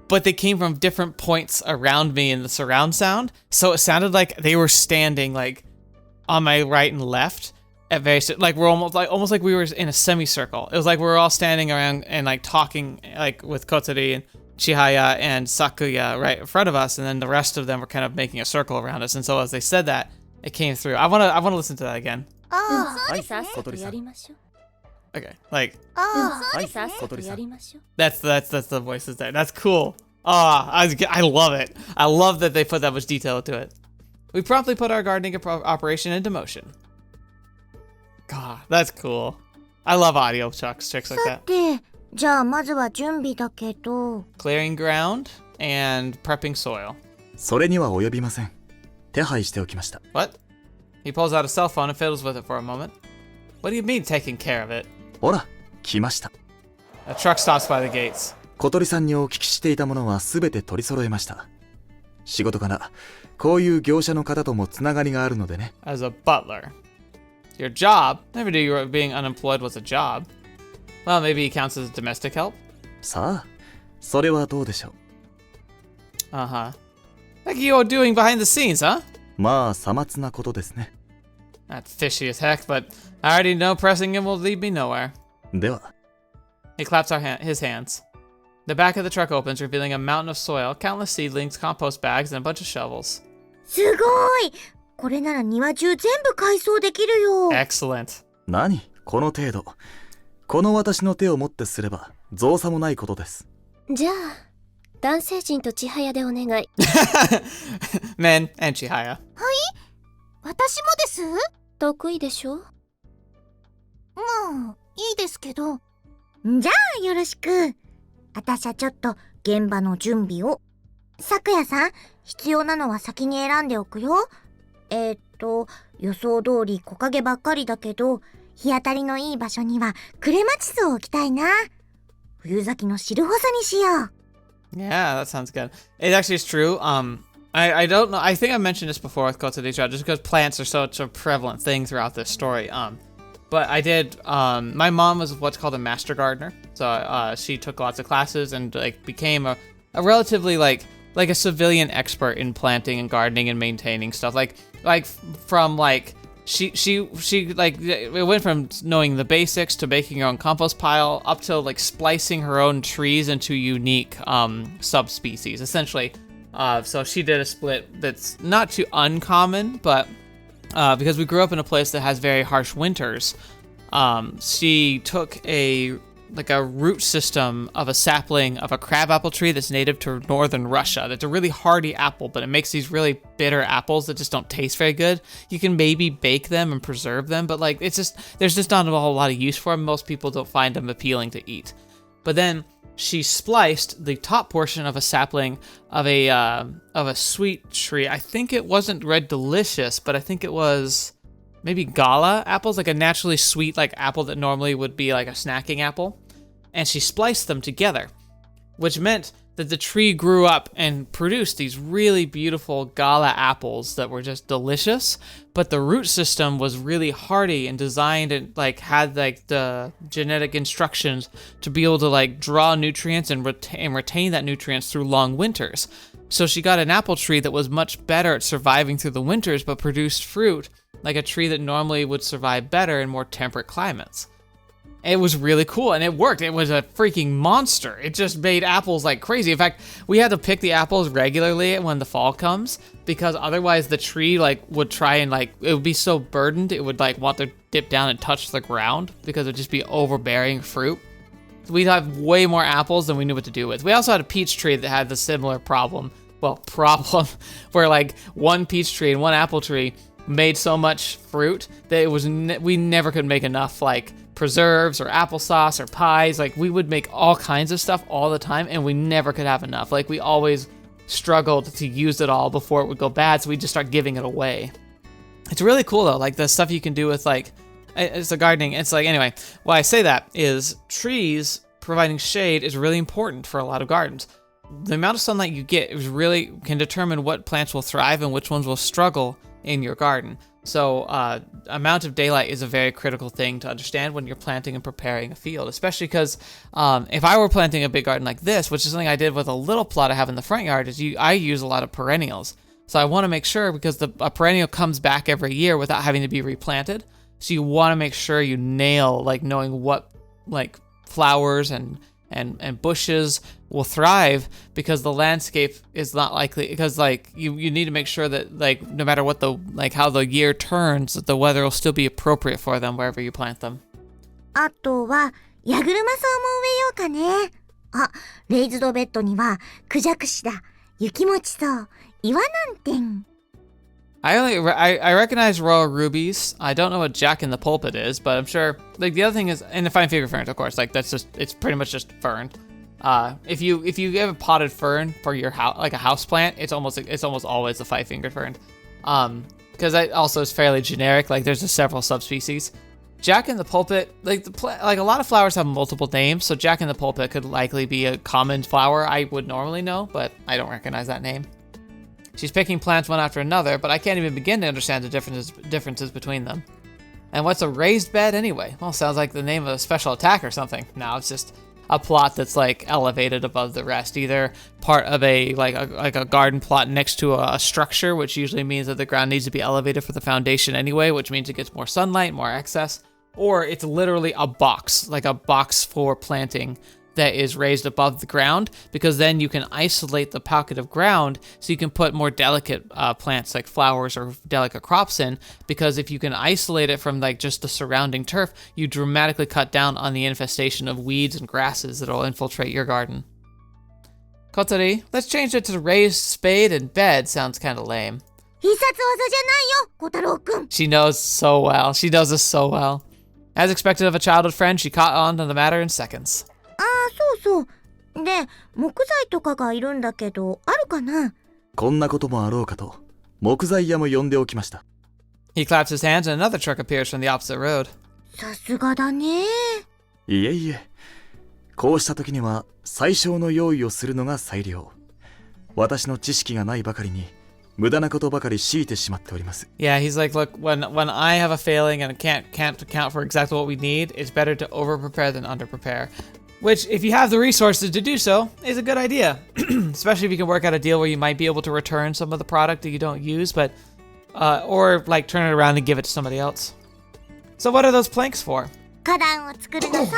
But they came from different points around me in the surround sound. So it sounded like they were standing like on my right and left at various, like we're almost like we were in a semicircle. It was like we were all standing around and like talking like with Kotori and Chihaya and Sakuya right in front of us, and then the rest of them were kind of making a circle around us. And so as they said that, it came through. I wanna listen to that again. ああ、 はいさっ小鳥さん Okay, like ああ、 はいさっ小鳥さん that's the voices there. That's cool. I love it. I love that they put that much detail into it. We promptly put our gardening operation into motion. God, that's cool. I love audio tricks like さ that. て、じゃあまずは準備だけど。 Clearing ground and prepping soil. それには及びません。手配しておきました。 What? He pulls out a cell phone and fiddles with it for a moment. What do you mean taking care of it? ほら、来ました。 A truck stops by the gates. 小鳥さんにお聞きしていたものは全て取り揃えました。仕事からこういう業者の方ともつながりがあるのでね。 As a butler. Your job? Never knew you were being unemployed was a job. Well, maybe he counts as domestic help? さあ、それはどうでしょう。 Uh-huh. Like you're doing behind the scenes, huh? まあ、さまつなことですね。 That's fishy as heck, but I already know pressing him will lead me nowhere. では、 He claps his hands. The back of the truck opens, revealing a mountain of soil, countless seedlings, compost bags, and a bunch of shovels. すごい。これなら庭中全部改装できるよ。 Excellent. 何この程度。この私の手をもってすれば、造作もないことです。じゃあ男性陣と千早でお願い。 Men and Chihaya. 私もです？得意でしょ。まあ、いいですけど。じゃあよろしく。私はちょっと現場の準備を。咲夜さん、必要なのは先に選んでおくよ。予想通り木陰ばっかりだけど、日当たりのいい場所にはクレマチスを置きたいな。冬咲きの白細にしよう。 Yeah, that sounds good. It actually is true. I don't know. I think I mentioned this before with Kotori, just because plants are such a prevalent thing throughout this story. But I did. My mom was what's called a master gardener, so she took lots of classes and like became a relatively like a civilian expert in planting and gardening and maintaining stuff. She like it went from knowing the basics to making her own compost pile up to like splicing her own trees into unique subspecies essentially. So she did a split that's not too uncommon, but because we grew up in a place that has very harsh winters, she took a root system of a sapling of a crabapple tree that's native to northern Russia. That's a really hardy apple, but it makes these really bitter apples that just don't taste very good. You can maybe bake them and preserve them, but like there's just not a whole lot of use for them. Most people don't find them appealing to eat. But then she spliced the top portion of a sapling of a sweet tree. I think it wasn't Red Delicious, but I think it was maybe Gala apples, like a naturally sweet like apple that normally would be like a snacking apple. And she spliced them together, which meant that the tree grew up and produced these really beautiful Gala apples that were just delicious. But the root system was really hardy and designed and like had like the genetic instructions to be able to like draw nutrients and retain that nutrients through long winters. So she got an apple tree that was much better at surviving through the winters, but produced fruit like a tree that normally would survive better in more temperate climates. It was really cool, and it worked. It was a freaking monster. It just made apples like crazy. In fact, we had to pick the apples regularly when the fall comes, because otherwise the tree like would try and like, it would be so burdened, it would like want to dip down and touch the ground because it would just be overbearing fruit. We'd have way more apples than we knew what to do with. We also had a peach tree that had the similar problem, where like one peach tree and one apple tree made so much fruit that it was we never could make enough like preserves or applesauce or pies. Like we would make all kinds of stuff all the time and we never could have enough. Like we always struggled to use it all before it would go bad, so we just start giving it away. It's really cool though, like the stuff you can do with like, it's a gardening. It's like, anyway, why I say that is trees providing shade is really important for a lot of gardens. The amount of sunlight you get is really can determine what plants will thrive and which ones will struggle in your garden. So amount of daylight is a very critical thing to understand when you're planting and preparing a field, especially because if I were planting a big garden like this, which is something I did with a little plot I have in the front yard, I use a lot of perennials. So I want to make sure, because a perennial comes back every year without having to be replanted. So you want to make sure you nail like knowing what like flowers and and bushes will thrive because the landscape is not likely, because like you need to make sure that like no matter what the like how the year turns, that the weather will still be appropriate for them wherever you plant them. あとは、ヤグルマソウも植えようかね。あ、レイズドベッドには、クジャクシダ、雪もちそう、岩なんてん。I recognize royal rubies. I don't know what Jack in the Pulpit is, but I'm sure like the other thing is, and the fine figure ferns, of course, like it's pretty much just fern. If you have a potted fern for your house, like a house plant, it's almost always a 5-fingered fern. Because that also is fairly generic. Like there's just several subspecies. Jack in the Pulpit, like like a lot of flowers have multiple names, so Jack in the Pulpit could likely be a common flower I would normally know, but I don't recognize that name. She's picking plants one after another, but I can't even begin to understand the differences between them. And what's a raised bed anyway? Well, sounds like the name of a special attack or something. No, it's just a plot that's like elevated above the rest, either part of a garden plot next to a structure, which usually means that the ground needs to be elevated for the foundation anyway, which means it gets more sunlight, more access, or it's literally a box, like a box for planting that is raised above the ground, because then you can isolate the pocket of ground so you can put more delicate plants like flowers or delicate crops in, because if you can isolate it from like just the surrounding turf, you dramatically cut down on the infestation of weeds and grasses that will infiltrate your garden. Kotori, let's change it to raised spade and bed. Sounds kind of lame. 必殺技じゃないよ、小太郎くん。 She knows so well. She does this so well. As expected of a childhood friend, she caught on to the matter in seconds. ああ、そうそう。で、木材とかがいるんだけど、あるかな？こんなこともあろうかと、木材屋も呼んでおきました。He claps his hands and another truck appears from the opposite road. さすがだね。いえいえ、こうした時には最小の用意をするのが最良。私の知識がないばかりに、無駄なことばかり強いてしまっております。Yeah, he's like, look, when I have a failing and can't account for exactly what we need, it's better to over-prepare than under-prepare. Which, if you have the resources to do so, is a good idea. Especially if you can work out a deal where you might be able to return some of the product that you don't use, but or like turn it around and give it to somebody else. So what are those planks for? 花壇を作るのさ。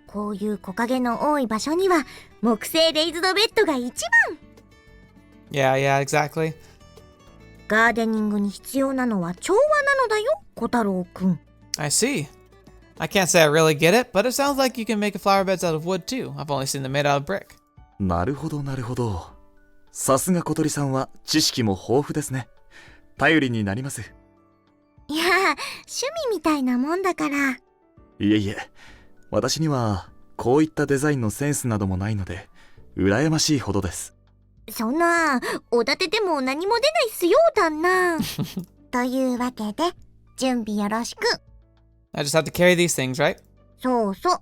こういう木陰の多い場所には木製レイズドベッドが一番。Yeah, exactly. ガーデニングに必要なのは調和なのだよ、小太郎くん。I see. I can't say I really get it, but it sounds like you can make flower beds out of wood too. I've only seen them made out of brick. なるほどなるほど。さすが小鳥さんは知識も豊富ですね。頼りになります。いや、趣味みたいなもんだから。いえいえ、私にはこういったデザインのセンスなどもないので、羨ましいほどです。そんな、おだてても何も出ないっすよ、旦那。というわけで、準備よろしく。I just have to carry these things, right? そうそう。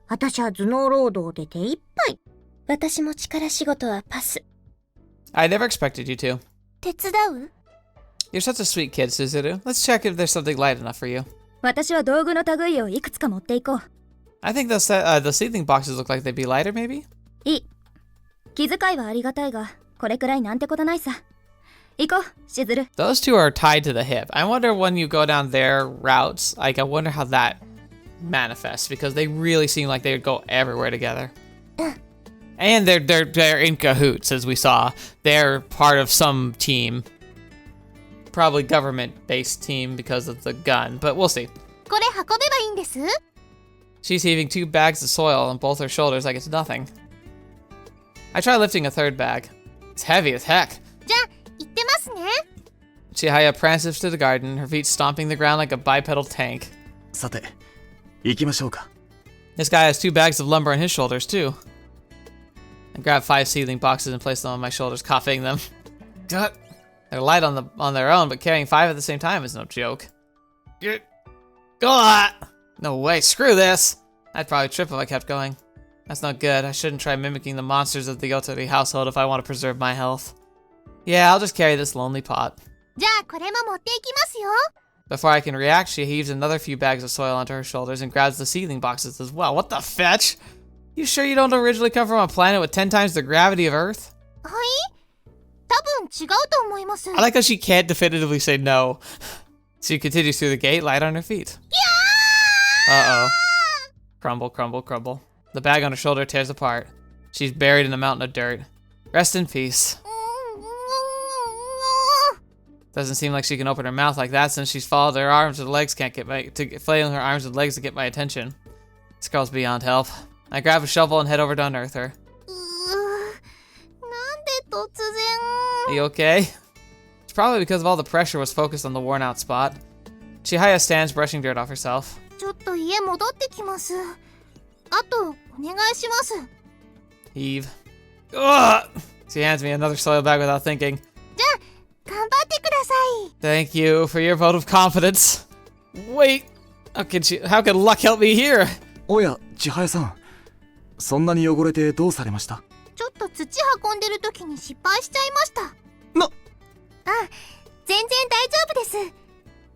私は頭脳労働で手一杯。私も力仕事はパス。I never expected you to. 手伝う？ You're such a sweet kid, Suzuru. Let's check if there's something light enough for you. 私は道具の類をいくつか持っていこう。I think the seedling boxes look like they'd be lighter, maybe? いい。気遣いはありがたいが、これくらいなんてことないさ。行こう、しずる。Those two are tied to the hip. I wonder when you go down their routes, like I wonder how that manifests, because they really seem like they would go everywhere together. And they're in cahoots, as we saw. They're part of some team. Probably government-based team because of the gun, but we'll see. これ運べばいいんです。She's heaving 2 bags of soil on both her shoulders like it's nothing. I try lifting a third bag. It's heavy as heck. じゃあ、行ってますね。Chihaya prances to the garden, her feet stomping the ground like a bipedal tank. さて、行きましょうか。This guy has 2 bags of lumber on his shoulders, too. I grab 5 seedling boxes and place them on my shoulders, coughing them. God. They're light on their own, but carrying 5 at the same time is no joke. No way, screw this! I'd probably trip if I kept going. That's not good. I shouldn't try mimicking the monsters of the Kotori household if I want to preserve my health. Yeah, I'll just carry this lonely pot. じゃあ、これも持っていきますよ。 Before I can react, she heaves another few bags of soil onto her shoulders and grabs the seedling boxes as well. What the fetch? You sure you don't originally come from a planet with 10 times the gravity of Earth? はい？多分違うと思います。 I like how she can't definitively say no. She continues through the gate, light on her feet. Uh-oh. Crumble, crumble, crumble. The bag on her shoulder tears apart. She's buried in a mountain of dirt. Rest in peace. Doesn't seem like she can open her mouth like that since she's followed her arms and legs flailing her arms and legs to get my attention. This girl's beyond help. I grab a shovel and head over to unearth her. Are you okay? It's probably because of all the pressure was focused on the worn out spot. Chihaya stands brushing dirt off herself. ちょっと家戻ってきます。あとお願いします。 Heave. Ugh! She hands me another soil bag without thinking. じゃあ頑張ってください。 Thank you for your vote of confidence. Wait, how can luck help me here? おや、千早さん。そんなに汚れてどうされました？ちょっと土運んでる時に失敗しちゃいました。全然大丈夫です。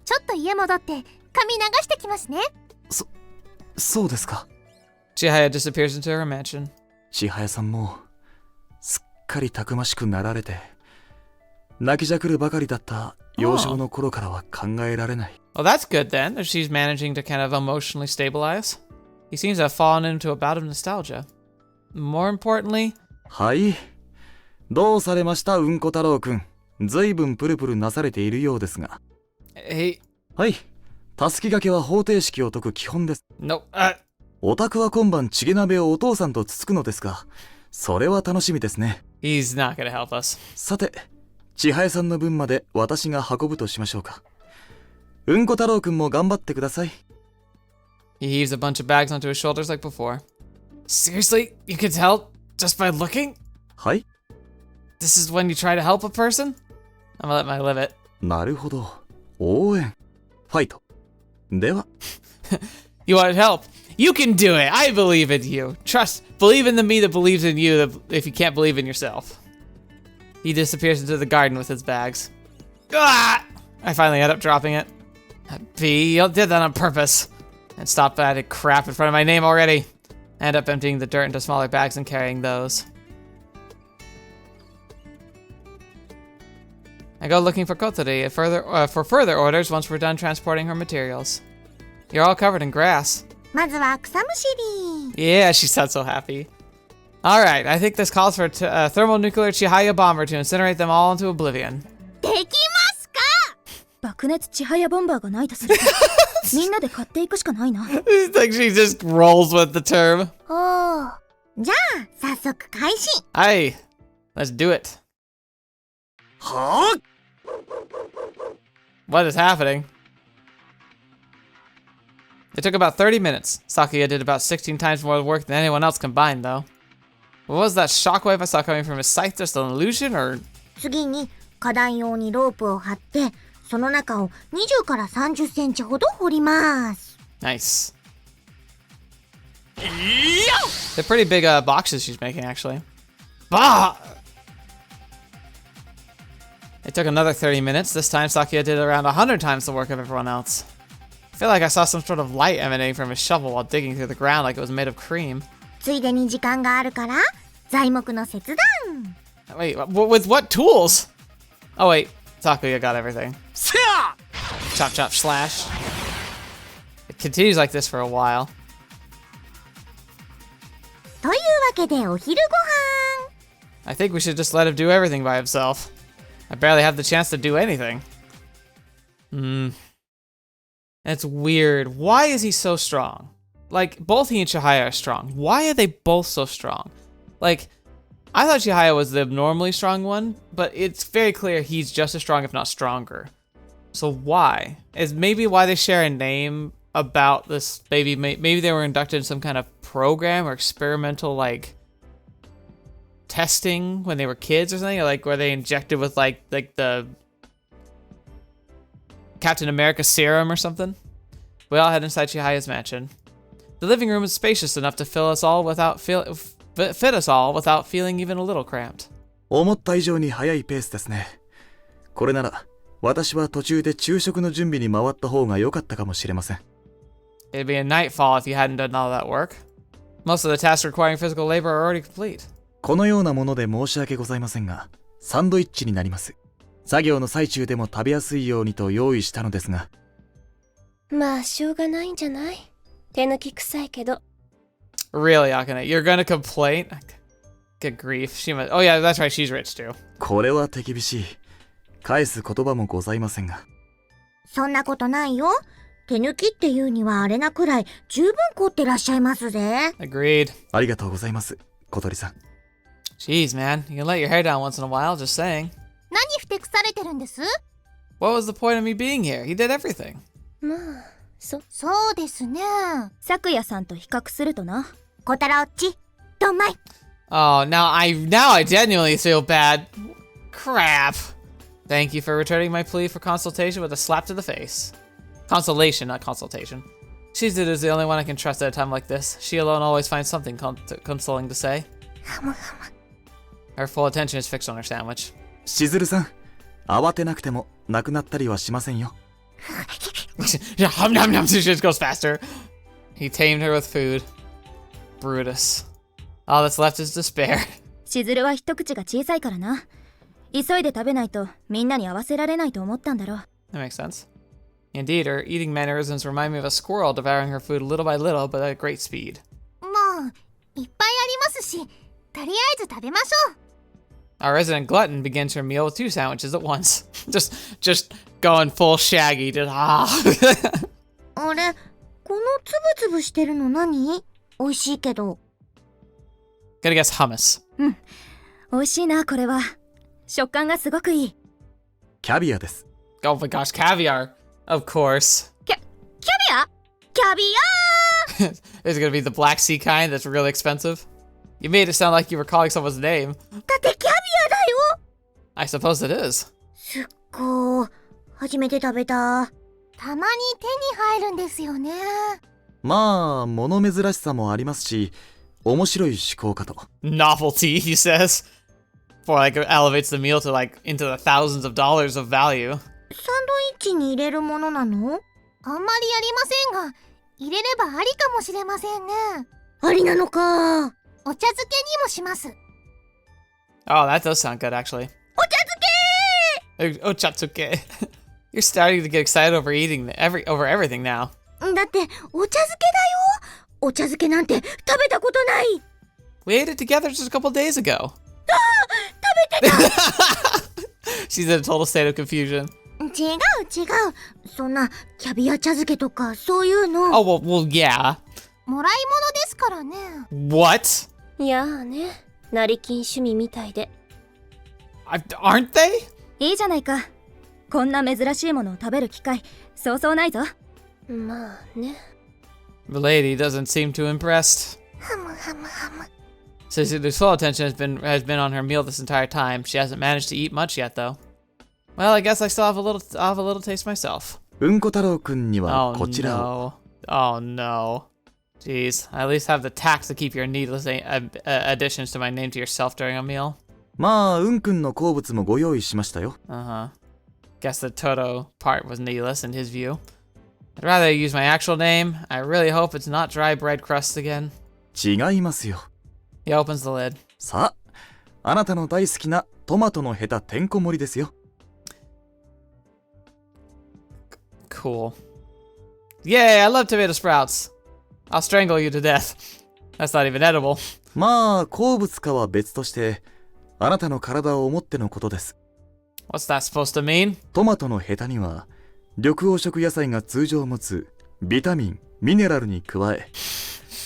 ちょっと家戻って髪流してきますね。そうですか。Chihaya disappears into her mansion. 千早さんもすっかりたくましくなられて、泣きじゃくるばかりだった幼少の頃からは考えられない。Well, that's good then, if she's managing to kind of emotionally stabilize. He seems to have fallen into a bout of nostalgia. More importantly... はい。どうされました、うんこ太郎くん。ずいぶんプルプルなされているようですが。Hey... はい。たすきがけは方程式を解く基本です。No, お宅は今晩チゲ鍋をお父さんとつつくのですが、それは楽しみですね。He's not gonna help us. さて、千早さんの分まで私が運ぶとしましょうか。うんこ太郎くんも頑張ってください。He heaves a bunch of bags onto his shoulders like before. Seriously? You can tell just by looking? はい。This is when you try to help a person? I'm gonna let my limit. なるほど。応援。ファイト。では。You want help? You can do it! I believe in you! Believe in the me that believes in you if you can't believe in yourself. He disappears into the garden with his bags. Ah! I finally end up dropping it. B, you did that on purpose. And stop adding crap in front of my name already. I end up emptying the dirt into smaller bags and carrying those. I go looking for Kotori for further orders once we're done transporting her materials. You're all covered in grass. まずは草むしり。 Yeah, she sounds so happy. Alright, I think this calls for a thermonuclear Chihaya bomber to incinerate them all into oblivion. できますか？爆熱ちはやボンバーがないとするとみんなで買っていくしかないな。It's like she just rolls with the term. おー。じゃあ早速開始。Aye, let's do it. はぁ？ What is happening? It took about 30 minutes. Sakuya did about 16 times more work than anyone else combined, though. What was that shockwave I saw coming from his scythe? Just an illusion, or...? 次に花壇用にロープを張って、その中を20から30センチほど掘ります。Nice. They're pretty big boxes she's making, actually. Bah! It took another 30 minutes. This time, Sakuya did around 100 times the work of everyone else. I feel like I saw some sort of light emanating from his shovel while digging through the ground like it was made of cream. ついでに時間があるから、材木の切断。Wait, with what tools? Oh wait, Sakuya got everything. Chop, chop, slash. It continues like this for a while. というわけでお昼ご飯。 I think we should just let him do everything by himself. I barely have the chance to do anything. It's weird. Why is he so strong? Like, both he and Chihaya are strong. Why are they both so strong? Like, I thought Chihaya was the abnormally strong one, but it's very clear he's just as strong, if not stronger. So why? Is maybe why they share a name about this baby? Maybe they were inducted in some kind of program or experimental, like, testing when they were kids or something? Or, like, were they injected with, like the Captain America serum or something? We all head inside Chihaya's mansion. The living room is spacious enough to fit us all without feeling even a little cramped. 思った以上に早いペースですね。これなら私は途中で昼食の準備に回った方が良かったかもしれません。 It'd be a nightfall if you hadn't done all that work. Most of the tasks requiring physical labor are already complete. このようなもので申し訳ございませんが、サンドイッチになります。作業の最中でも食べやすいようにと用意したのですが。まあしょうがないんじゃない？手抜き臭いけど。Really, Akane, you're gonna complain? Good grief. She must. Oh yeah, that's right. She's rich too. これは手厳しい。返す言葉もございませんが。そんなことないよ。手抜きっていうにはあれなくらい十分凝ってらっしゃいますぜ。Agreed. ありがとうございます、小鳥さん。Jeez, man, you can let your hair down once in a while. Just saying. 何ふてくされてるんです？ What was the point of me being here? He did everything. まあ、そうですね。咲夜さんと比較するとな。小太郎っち、どんまい。Oh, now I genuinely feel bad. Crap. Thank you for returning my plea for consultation with a slap to the face. Consolation, not consultation. Shizuru is the only one I can trust at a time like this. She alone always finds something consoling to say. Her full attention is fixed on her sandwich. しずるさん、慌てなくてもなくなったりはしませんよ。Yeah, hum nom nom, she just goes faster. He tamed her with food. Brutus. All that's left is despair. しずるは一口が小さいからな。急いで食べないとみんなに合わせられないと思ったんだろう。That makes sense. Indeed, her eating mannerisms remind me of a squirrel devouring her food little by little, but at great speed. もう、いっぱいありますし、とりあえず食べましょう。Our resident glutton begins her meal with 2 sandwiches at once. just going full Shaggy. Just, あれ、このつぶつぶしてるの何？美味しいけど。Gotta guess hummus. 美味しいな、これは。食感がすごくいい。キャビアです。Oh my gosh, caviar. Of course. キャビア？キャビア Is it gonna be the Black Sea kind that's really expensive? You made it sound like you were calling someone's name. だってキャビアだよ。 I suppose it is. すっごー。初めて食べた。たまに手に入るんですよね。まあ、物珍しさもありますし、面白い趣向かと。Novelty, he says. For like it elevates the meal to like into the thousands of dollars of value. サンドイッチに入れるものなの？あんまりやりませんが、入れればありかもしれませんね。ありなのか。お茶漬けにもします。Oh, that does sound good, actually. お茶漬けOchatsuke. You're starting to get excited over eating over everything now. だってお茶漬けだよ。お茶漬けなんて食べたことない。We ate it together just a couple days ago. 食べてた。She's in a total state of confusion. 違う。そんなキャビア茶漬けとかそういうの。Oh, well, yeah. もらい物ですからね。What? いやーね、成金趣味みたいで。Aren't they? いいじゃないか。こんな珍しいものを食べる機会、そうそうないぞ。まあね。The lady doesn't seem too impressed. Says his full attention has been on her meal this entire time. She hasn't managed to eat much yet, though. Well, I guess I still have a little taste myself. うんこ太郎くんには Oh こちらを。 no. Oh no. Jeez, I at least have the tact to keep your needless additions to my name to yourself during a meal. まあ、うんくんの好物もご用意しましたよ。Uh-huh. Guess the Toto part was needless in his view. I'd rather use my actual name. I really hope it's not dry bread crusts again. 違いますよ。He opens the lid. さあ、あなたの大好きなトマトのヘタてんこ盛りですよ。Cool. Yay, I love tomato sprouts. I'll strangle you to death. That's not even edible. まあ、好物かは別として、あなたの体を思ってのことです。What's that supposed to mean? トマトのヘタには、緑黄色野菜が通常持つビタミン、ミネラルに加え、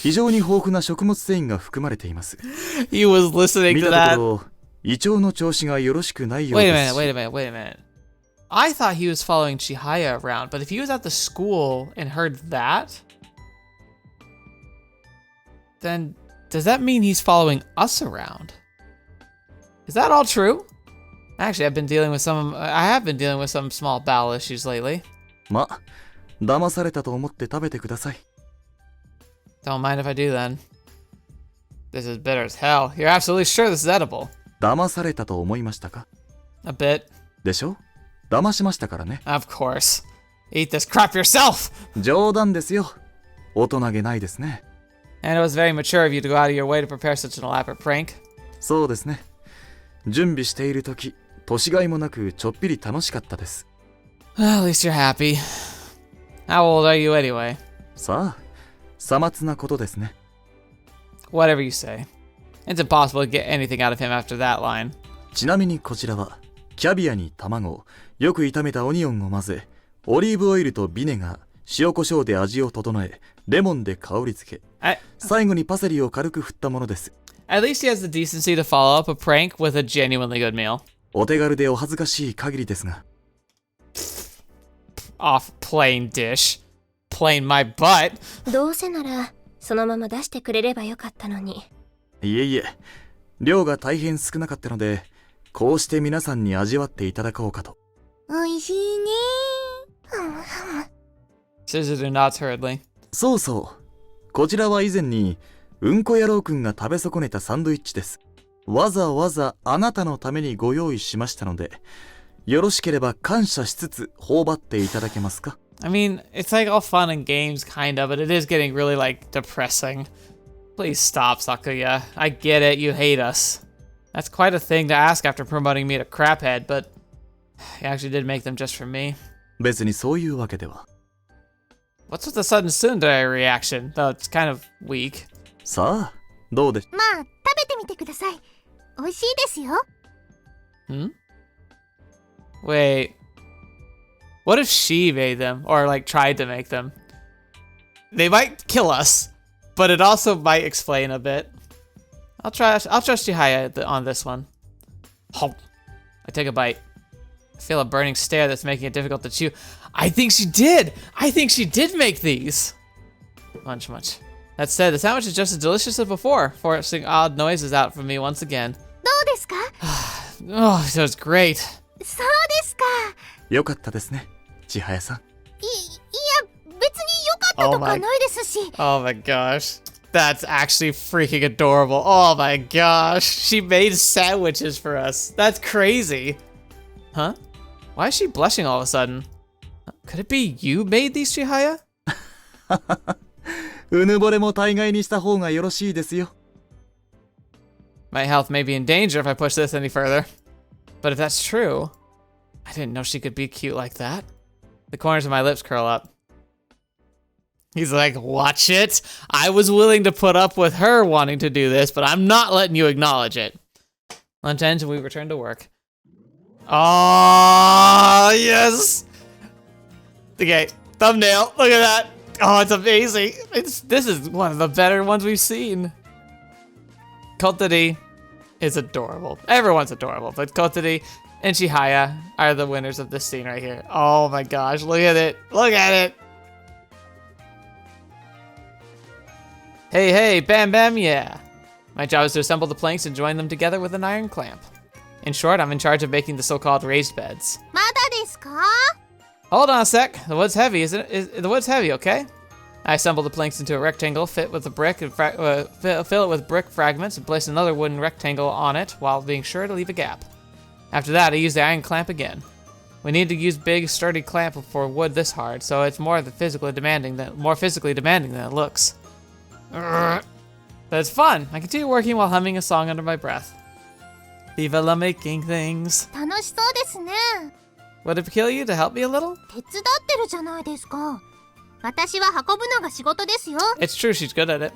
非常に豊富な食物繊維が含まれています。He was listening 見 to た that. ところ、胃腸の調子がよろしくないよう Wait です。 a minute. I thought he was following Chihaya around, but if he was at the school and heard that, then does that mean he's following us around? Is that all true? Actually, I have been dealing with some small bowel issues lately. ま、騙されたと思って食べてください。Don't mind if I do then. This is bitter as hell. You're absolutely sure this is edible? 騙されたと思いましたか？ A bit. でしょ？騙しましたからね。Of course. Eat this crap yourself! 冗談ですよ。大人げないですね。And it was very mature of you to go out of your way to prepare such an elaborate prank. そうですね。準備しているとき、年がいもなくちょっぴり楽しかったです。Well, at least you're happy. How old are you anyway? さあ、さまつなことですね。Whatever you say. It's impossible to get anything out of him after that line. ちなみにこちらはキャビアに卵、よく炒めたオニオンを混ぜ、オリーブオイルとビネガー、塩コショウで味を整え、レモンで香り付け、最後にパセリを軽く振ったものです。At least he has the decency to follow up a prank with a genuinely good meal. お手軽でお恥ずかしい限りですが。Off plain dish. Plain my butt. どうせならそのまま出してくれればよかったのに。いえいえ、量が大変少なかったので、こうして皆さんに味わっていただこうかと。おいしいね。Scissors and nods hurriedly. そうそう。こちらは以前に、うんこ野郎くんが食べ損ねたサンドイッチです。わざわざあなたのためにご用意しましたので、よろしければ感謝しつつ頬張っていただけますか？ I mean, it's like all fun and games, kind of, but it is getting really, like, depressing. Please stop, Sakuya. I get it, you hate us. That's quite a thing to ask after promoting me to craphead, but you actually did make them just for me. 別にそういうわけでは。What's with the sudden tsundere reaction? Though it's kind of weak. さあ、どうでしょう？まあ、食べてみてください。美味しいですよ。Wait. What if she made them, or like tried to make them? They might kill us, but it also might explain a bit. I'll trust Chihaya on this one. Oh, I take a bite. I feel a burning stare that's making it difficult to chew. I think she did! I think she did make these! Munch, munch. That said, the sandwich is just as delicious as before, forcing odd noises out from me once again. どうですか？ Oh, so it's great. そうですか。よかったですね、千早さん。いや、別に良かったとかないですし。Oh my gosh. That's actually freaking adorable. Oh my gosh. She made sandwiches for us. That's crazy. Huh? Why is she blushing all of a sudden? Could it be you made these, Chihaya? うぬぼれも大概にした方がよろしいですよ。My health may be in danger if I push this any further. But if that's true, I didn't know she could be cute like that. The corners of my lips curl up. He's like, watch it. I was willing to put up with her wanting to do this, but I'm not letting you acknowledge it. Lunch ends and we return to work. Oh, yes. Okay, thumbnail. Look at that. Oh, it's amazing. This is one of the better ones we've seen. Kotori is adorable. Everyone's adorable, but Kotori and Chihaya are the winners of this scene right here. Oh my gosh, look at it. Look at it. Hey, hey, bam, bam, yeah. My job is to assemble the planks and join them together with an iron clamp. In short, I'm in charge of making the so-called raised beds. まだですか？ Hold on a sec. The wood's heavy, isn't it? The wood's heavy, okay? I assemble the planks into a rectangle, fill it with brick fragments, and place another wooden rectangle on it while being sure to leave a gap. After that, I use the iron clamp again. We need to use big, sturdy clamp for wood this hard, so it's more physically demanding than it looks. But it's fun. I continue working while humming a song under my breath. Viva la making things. 楽しそうですね。 Would it kill you to help me a little? 手伝ってるじゃないですか。私は運ぶのが仕事ですよ。 It's true, she's good at it.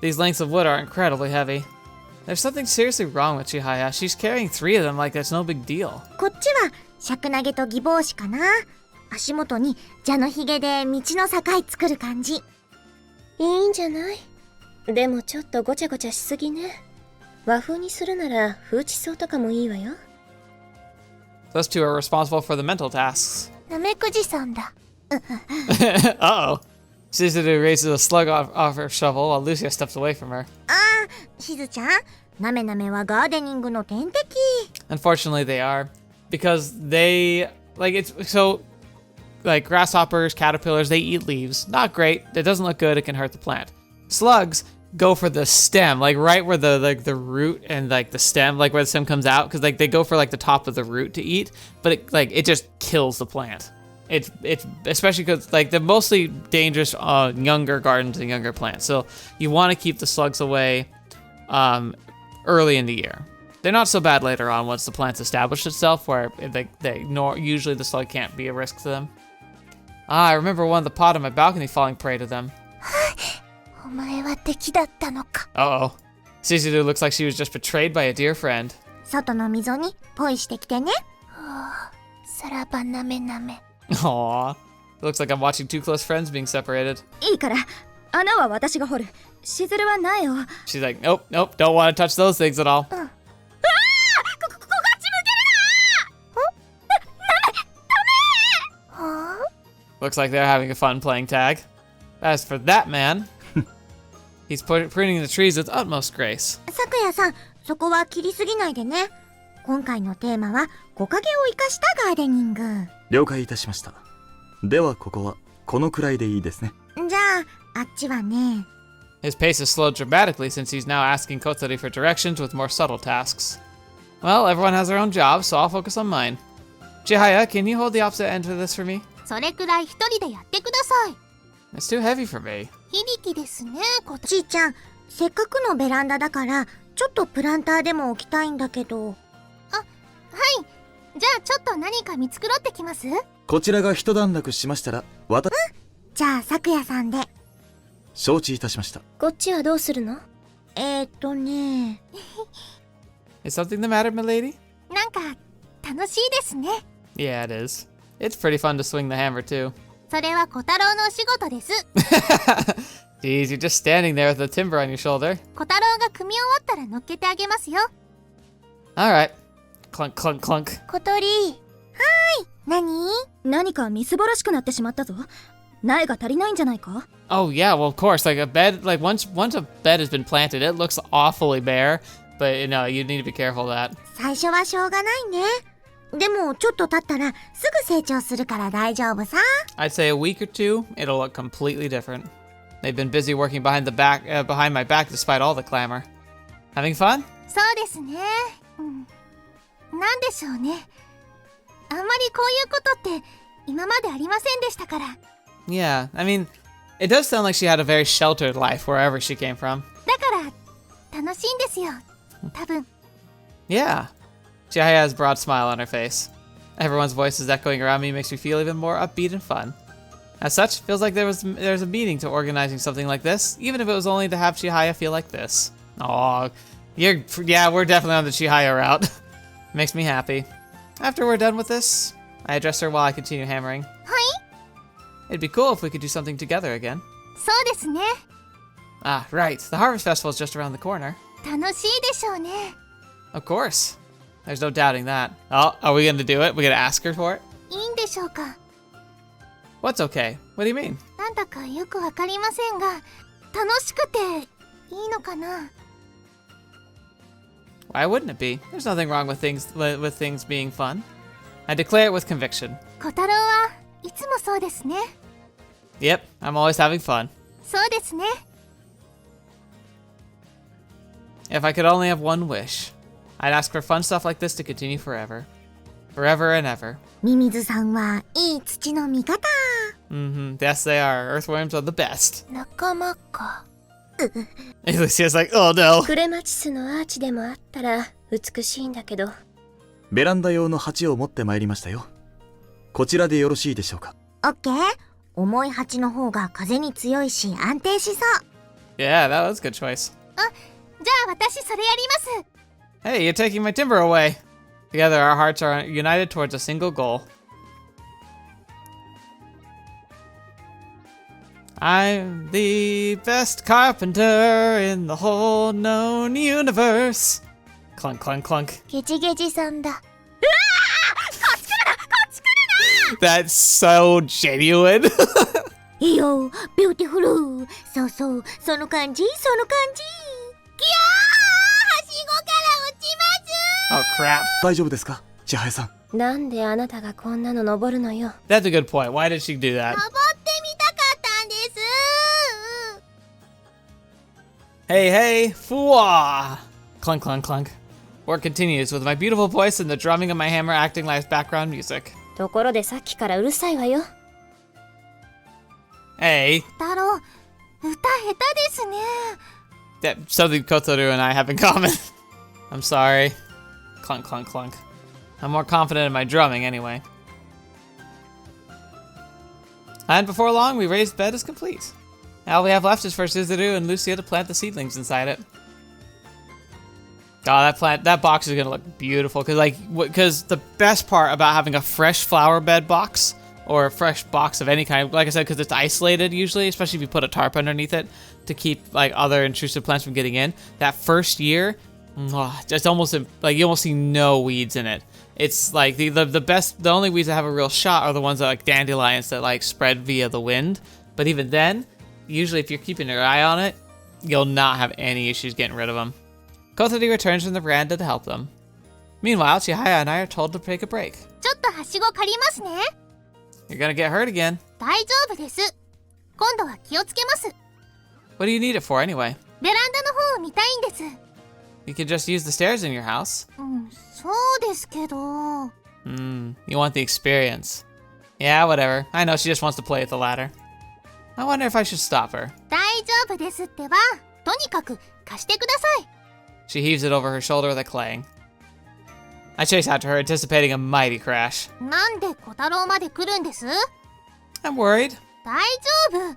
These lengths of wood are incredibly heavy. There's something seriously wrong with Chihaya. She's carrying 3 of them like it's no big deal. こっちは尺投げと義帽子かな。足元に蛇のひげで道の境作る感じ。いいんじゃない？でもちょっとごちゃごちゃしすぎね。和風にするなら風地草とかもいいわよ。Those two are responsible for the mental tasks. なめくじさんだ。Uh-oh. Shizuru raises a slug off her shovel while Lucia steps away from her. しずちゃん、なめなめはガーデニングの天敵。 Unfortunately, they are. Because they, like grasshoppers, caterpillars, they eat leaves. Not great. It doesn't look good. It can hurt the plant. Slugs go for the stem, like right where the root and like the stem, like where the stem comes out, because like they go for like the top of the root to eat, but it just kills the plant. It's especially because like they're mostly dangerous younger gardens and younger plants, so you want to keep the slugs away early in the year. They're not so bad later on once the plant's established itself, where usually the slug can't be a risk to them. I remember one of the pot on my balcony falling prey to them. お前は敵だったのか。 Uh-oh. Suzudu looks like she was just betrayed by a dear friend. 外の溝にポイしてきてね。さらばなめなめ。 Aww. It looks like I'm watching two close friends being separated. いいから、穴は私が掘る。しずるは苗を。 She's like, nope, nope, don't want to touch those things at all. こがち向けるな。 Looks like they're having a fun playing tag. As for that man, he's pruning the trees with utmost grace. さくやさん、そこは切りすぎないでね。今回のテーマは木陰を生かしたガーデニング。了解いたしました。ではここはこのくらいでいいですね。じゃあ、あっちはね。His pace has slowed dramatically since he's now asking Kotori for directions with more subtle tasks. Well, everyone has their own job, so I'll focus on mine. Chihaya, can you hold the opposite end of this for me? それくらい一人でやってください。 It's too heavy for me. 響きですね、ちーちゃん。せっかくのベランダだから、ちょっとプランターでも置きたいんだけど。あ、はい。じゃあちょっと何か見繕ってきます？こちらが一段落しましたら、じゃあ、さくやさんで。承知いたしました。こっちはどうするの？ね。Is something the matter, milady? なんか、楽しいですね。 Yeah, it is. It's pretty fun to swing the hammer, too. それは小太郎のお仕事です。 Jeez, you're just standing there with the timber on your shoulder. 小太郎が組み終わったら乗っけてあげますよ。Alright. Clunk, clunk, clunk. 小鳥。何？何かみすぼらしくなってしまったぞ。苗が足りないんじゃないか？ Oh, yeah, well, of course. Like a bed, like once a bed has been planted, it looks awfully bare. But, you know, you need to be careful of that. 最初はしょうがないね。でも、ちょっと経ったらすぐ成長するから大丈夫さ。 I'd say a week or two, it'll look completely different. They've been busy working behind my back despite all the clamor. Having fun? そうですね。なんでしょうね。あんまりこういうことって今までありませんでしたから。 Yeah, I mean, it does sound like she had a very sheltered life wherever she came from. だから楽しいんですよ。多分。 Yeah. Chihaya has a broad smile on her face. Everyone's voices echoing around me makes me feel even more upbeat and fun. As such, feels like there's a meaning to organizing something like this, even if it was only to have Chihaya feel like this. Aw, yeah, we're definitely on the Chihaya route. Makes me happy. After we're done with this, I address her while I continue hammering. はい。 It'd be cool if we could do something together again. そうですね。 Ah, right. The Harvest Festival is just around the corner. 楽しいでしょうね。 Of course. There's no doubting that. Oh, are we gonna do it? We gonna ask her for it? いいんでしょうか。 What's okay? What do you mean? なんだかよくわかりませんが、楽しくていいのかな。 Why wouldn't it be? There's nothing wrong with things being fun. I declare it with conviction. 小太郎はいつもそうですね。 Yep, I'm always having fun. そうですね。 If I could only have one wish, I'd ask for fun stuff like this to continue forever. Forever and ever. ミミズさんはいい土の味方。 Mm-hmm. Yes, they are. Earthworms are the best. 仲間か。Lucia's like, oh no. クレマチスのアーチでもあったら美しいんだけど。ベランダ用の鉢を持ってまいりましたよ。こちらでよろしいでしょうか。オッケー。重い鉢の方が風に強いし安定しそう。 Yeah, that was a good choice. じゃあ私それやります。 Hey, you're taking my timber away. Together, our hearts are united towards a single goal. I'm the best carpenter in the whole known universe. Clunk, clunk, clunk. ゲジゲジさんだ。 That's so genuine. いいよ、ビューティフル。そうそう、その感じ、その感じ。きゃー、はしごから落ちます。 Oh, crap. 大丈夫ですか、千早さん。なんであなたがこんなの登るのよ。 That's a good point. Why did she do that? 登ってみたかったんです。 Hey, hey, fooah! Clunk, clunk, clunk. Work continues with my beautiful voice and the drumming of my hammer acting like background music. ところでさっきからうるさいわよ。 Hey, 太郎、歌下手ですね。 that something Kotoru and I have in common. I'm sorry. Clunk, clunk, clunk. I'm more confident in my drumming anyway. And before long, we raised bed is complete. All we have left is for Suzaru and Lucia to plant the seedlings inside it. Oh, that box is gonna look beautiful. Because the best part about having a fresh flower bed box, or a fresh box of any kind, like I said, because it's isolated usually, especially if you put a tarp underneath it to keep like other intrusive plants from getting in. That first year, it's almost like you almost see no weeds in it. It's like the only weeds that have a real shot are the ones that like dandelions that like spread via the wind. But even then, usually if you're keeping your eye on it, you'll not have any issues getting rid of them. Kotori returns from the veranda to help them. Meanwhile, Chihaya and I are told to take a break. ちょっとはしご借りますね。 You're gonna get hurt again. 大丈夫です。今度は気をつけます。 What do you need it for anyway? ベランダの方を見たいんです。 You could just use the stairs in your house. そうですけど。You want the experience. Yeah, whatever. I know she just wants to play at the ladder. I wonder if I should stop her. 大丈夫ですってば。とにかく貸してください。 She heaves it over her shoulder with a clang. I chase after her, anticipating a mighty crash. なんで小太郎まで来るんです？ I'm worried. 大丈夫。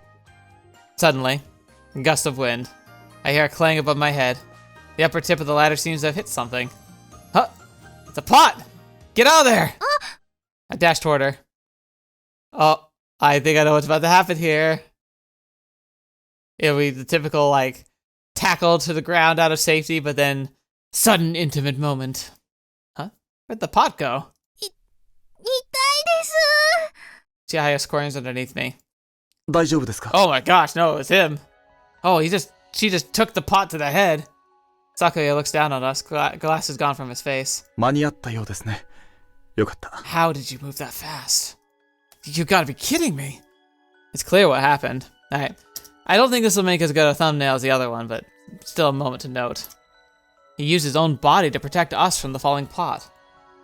Suddenly, a gust of wind. I hear a clang above my head. The upper tip of the ladder seems to have hit something. Huh! It's a pot! Get out of there! I dash toward her. Oh, I think I know what's about to happen here. It'll be the typical, like, tackle to the ground out of safety, but then sudden intimate moment. Huh? Where'd the pot go? 痛いです。 Chihaya squirms underneath me. 大丈夫ですか？ Oh my gosh, no, it was him. Oh, she just took the pot to the head. Sakuya looks down on us. Glass is gone from his face. 間に合ったようですね。よかった。 How did you move that fast? You gotta be kidding me. It's clear what happened. Alright. I don't think this will make as good a thumbnail as the other one, but still a moment to note. He used his own body to protect us from the falling pot.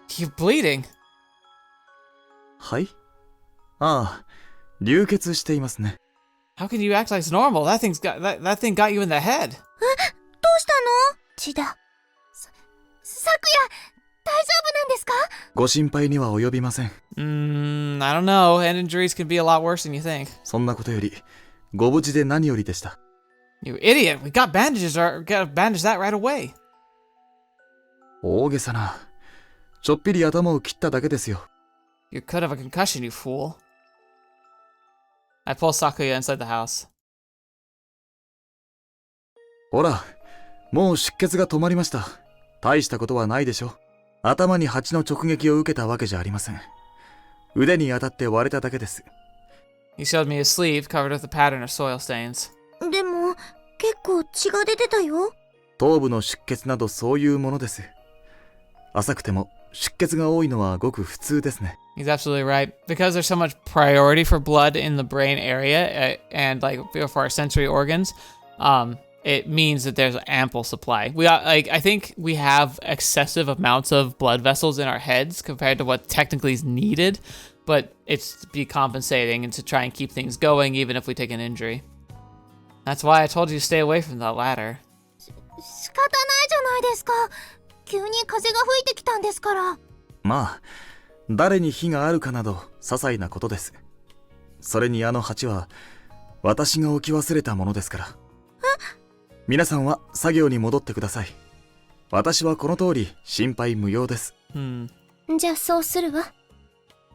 You're bleeding. はい？ああ、流血していますね。 How can you act like it's normal? That thing got you in the head. どうしたの？血だ。昨夜、大丈夫なんですか？ご心配には及びません。I don't know. Head injuries can be a lot worse than you think. そんなことより、ご無事で何よりでした。You idiot! We got bandages. Gotta bandage that right away. 大げさな。ちょっぴり頭を切っただけですよ。You could have a concussion, you fool. I pull Sakuya inside the house. ほら、もう出血が止まりました。大したことはないでしょ。頭に蜂の直撃を受けたわけじゃありません。腕に当たって割れただけです。He showed me his sleeve covered with a pattern of soil stains. でも、結構血が出てたよ。頭部の出血などそういうものです。浅くても出血が多いのはごく普通ですね。He's absolutely right. Because there's so much priority for blood in the brain area and like for our sensory organs, it means that there's ample supply. I think we have excessive amounts of blood vessels in our heads compared to what technically is needed, but it's to be compensating and to try and keep things going even if we take an injury. That's why I told you to stay away from that ladder. 仕方ないじゃないですか。急に風が吹いてきたんですから。まあ、誰に非があるかなど些細なことです。それにあの鉢は私が置き忘れたものですから。皆さんは作業に戻ってください。私はこの通り心配無用です。じゃあそうするわ。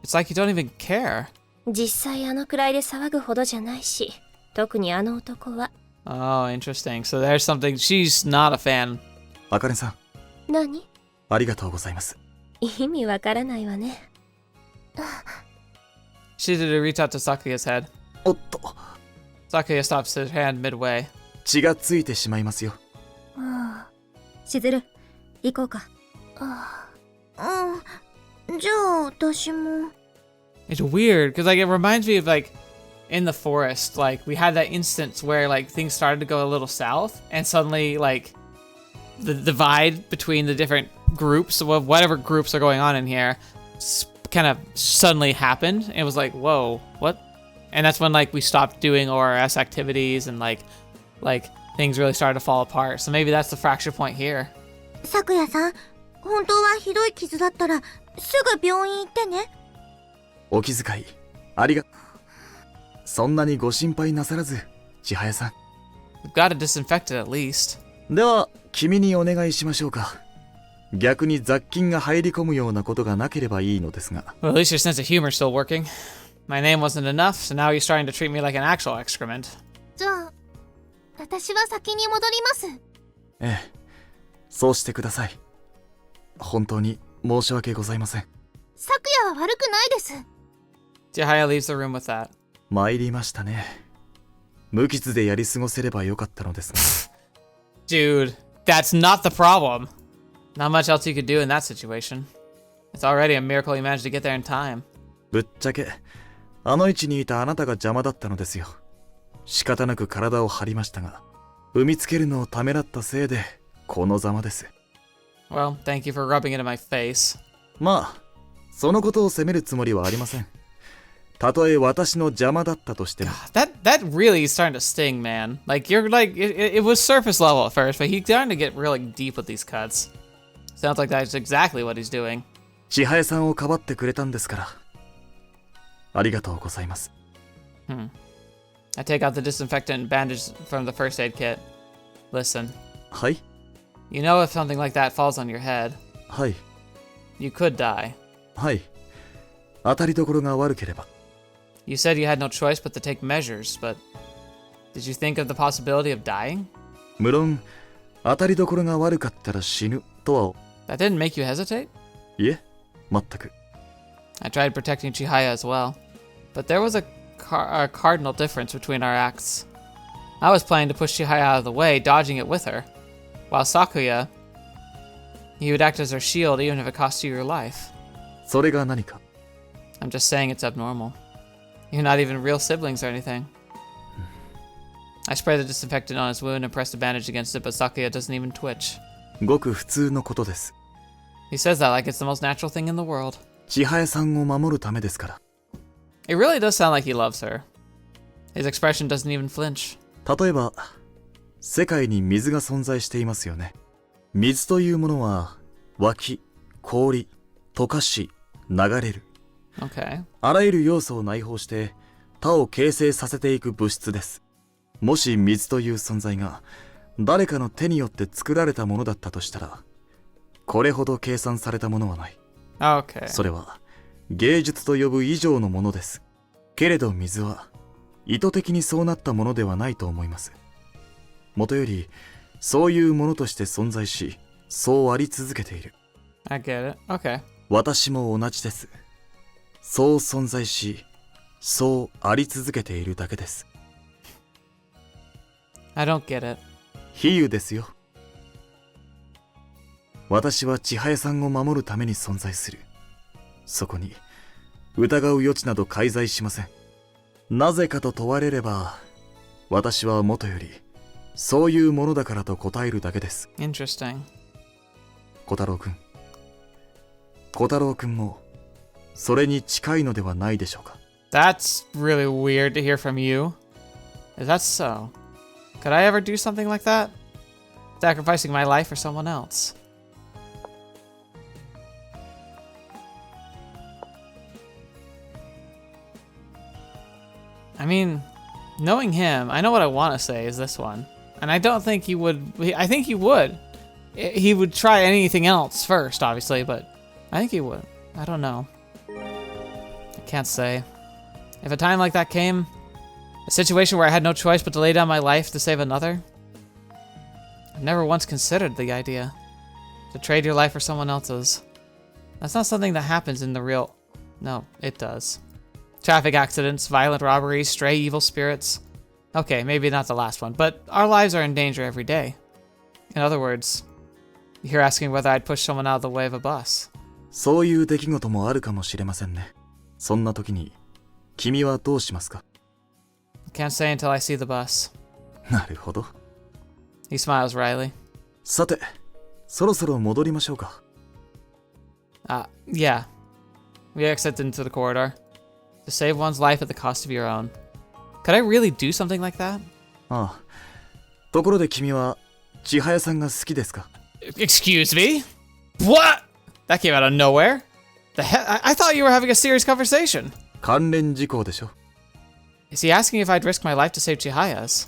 It's like you don't even care. 実際あのくらいで騒ぐほどじゃないし、特にあの男は。Oh, interesting. So there's something. She's not a fan. あかねさん。何？ありがとうございます。意味わからないわね。She did a reach out to Sakuya's head. おっと。Sakuya stops his hand midway. 血がついてしまいますよ。しずる、行こうか。じゃあ私も。It's weird because like it reminds me of like in the forest, like we had that instance where like things started to go a little south and suddenly like the divide between the different groups, whatever groups are going on in here, kind of suddenly happened. It was like, whoa, what? And that's when like we stopped doing ORS activities and like things really started to fall apart. So maybe that's the fracture point here. 昨夜さん、本当はひどい傷だったらすぐ病院行ってね。お気遣いありが。そんなにご心配なさらず千早さん。 We've got to disinfect it at least. では君にお願いしましょうか。逆に雑菌が入り込むようなことがなければいいのですが。 Well, at least your sense of humor's still working. My name wasn't enough, so now you're starting to treat me like an actual excrement. じゃあ私は先に戻ります。ええ、そうしてください。本当に申し訳ございません。昨夜は悪くないです。 Chihaya leaves the room with that. 参りましたね。無傷でやり過ごせればよかったのですが。Dude, that's not the problem. Not much else you could do in that situation. It's already a miracle you managed to get there in time. ぶっちゃけあの位置にいたあなたが邪魔だったのですよ。仕方なく体を張りましたが、産みつけるのをためらったせいでこのざまです。 Well, thank you for rubbing it in my face. まあそのことを責めるつもりはありません。たとえ私の邪魔だったとしても。 That really is starting to sting, man. Like, you're like, it was surface level at first, but he's starting to get really deep with these cuts. Sounds like that's exactly what he's doing. 千早さんをかばってくれたんですから。ありがとうございます。 I take out the disinfectant and bandage from the first aid kit. Listen, はい you know if something like that falls on your head, はい you could die. はい。当たりどころが悪ければ。 You said you had no choice but to take measures, but did you think of the possibility of dying? 無論当たりどころが悪かったら死ぬとは。 That didn't make you hesitate? いえ、全く。 I tried protecting Chihaya as well, but there was a cardinal difference between our acts. I was planning to push Chihaya out of the way, dodging it with her, while Sakuya, he would act as her shield even if it cost you your life. それが何か。 I'm just saying it's abnormal. You're not even real siblings or anything. I spray the disinfectant on his wound and press the bandage against it, but Sakuya doesn't even twitch. ごく普通のことです。 He says that like it's the most natural thing in the world. 千早さんを守るためですから。 It really does sound like he loves her. His expression doesn't even flinch. 例えば世界に水が存在していますよね。水というものは湧き、氷、溶かし、流れる。 Okay. あらゆる要素を内包して他を形成させていく物質です。もし水という存在が誰かの手によって作られたものだったとしたら、これほど計算されたものはない。 Okay. それは芸術と呼ぶ以上のものです。けれど水は意図的にそうなったものではないと思います。もとよりそういうものとして存在し、そうあり続けている。 I get it. Okay. 私も同じです。そう存在し、そうあり続けているだけです。 I don't get it. 比喩ですよ。私は千早さんを守るために存在する。そこに疑う余地など介在しません。なぜかと問われれば、私はもとよりそういうものだからと答えるだけです。 Interesting. 小太郎くん。小太郎くんもそれに近いのではないでしょうか。 That's really weird to hear from you. Is that so? Could I ever do something like that? Sacrificing my life for someone else. I mean, knowing him, I know what I want to say is this one. And I don't think he would. I think he would. He would try anything else first, obviously, but I think he would. I don't know. I can't say. If a time like that came, a situation where I had no choice but to lay down my life to save another, I've never once considered the idea. To trade your life for someone else's. That's not something that happens in the real... No, it does. Traffic accidents, violent robberies, stray evil spirits. Okay, maybe not the last one, but our lives are in danger every day. In other words, you're asking whether I'd push someone out of the way of a bus. そういう出来事もあるかもしれませんね。そんな時に君はどうしますか？ I can't say until I see the bus. なるほど。 He smiles wryly. さて、そろそろ戻りましょうか。Yeah. We exit into the corridor. To save one's life at the cost of your own. Could I really do something like that? ああ。ところで君は千早さんが好きですか？ Excuse me? What? That came out of nowhere. The hell? I thought you were having a serious conversation. 関連事項でしょ。Is he asking if I'd risk my life to save Chihaya's?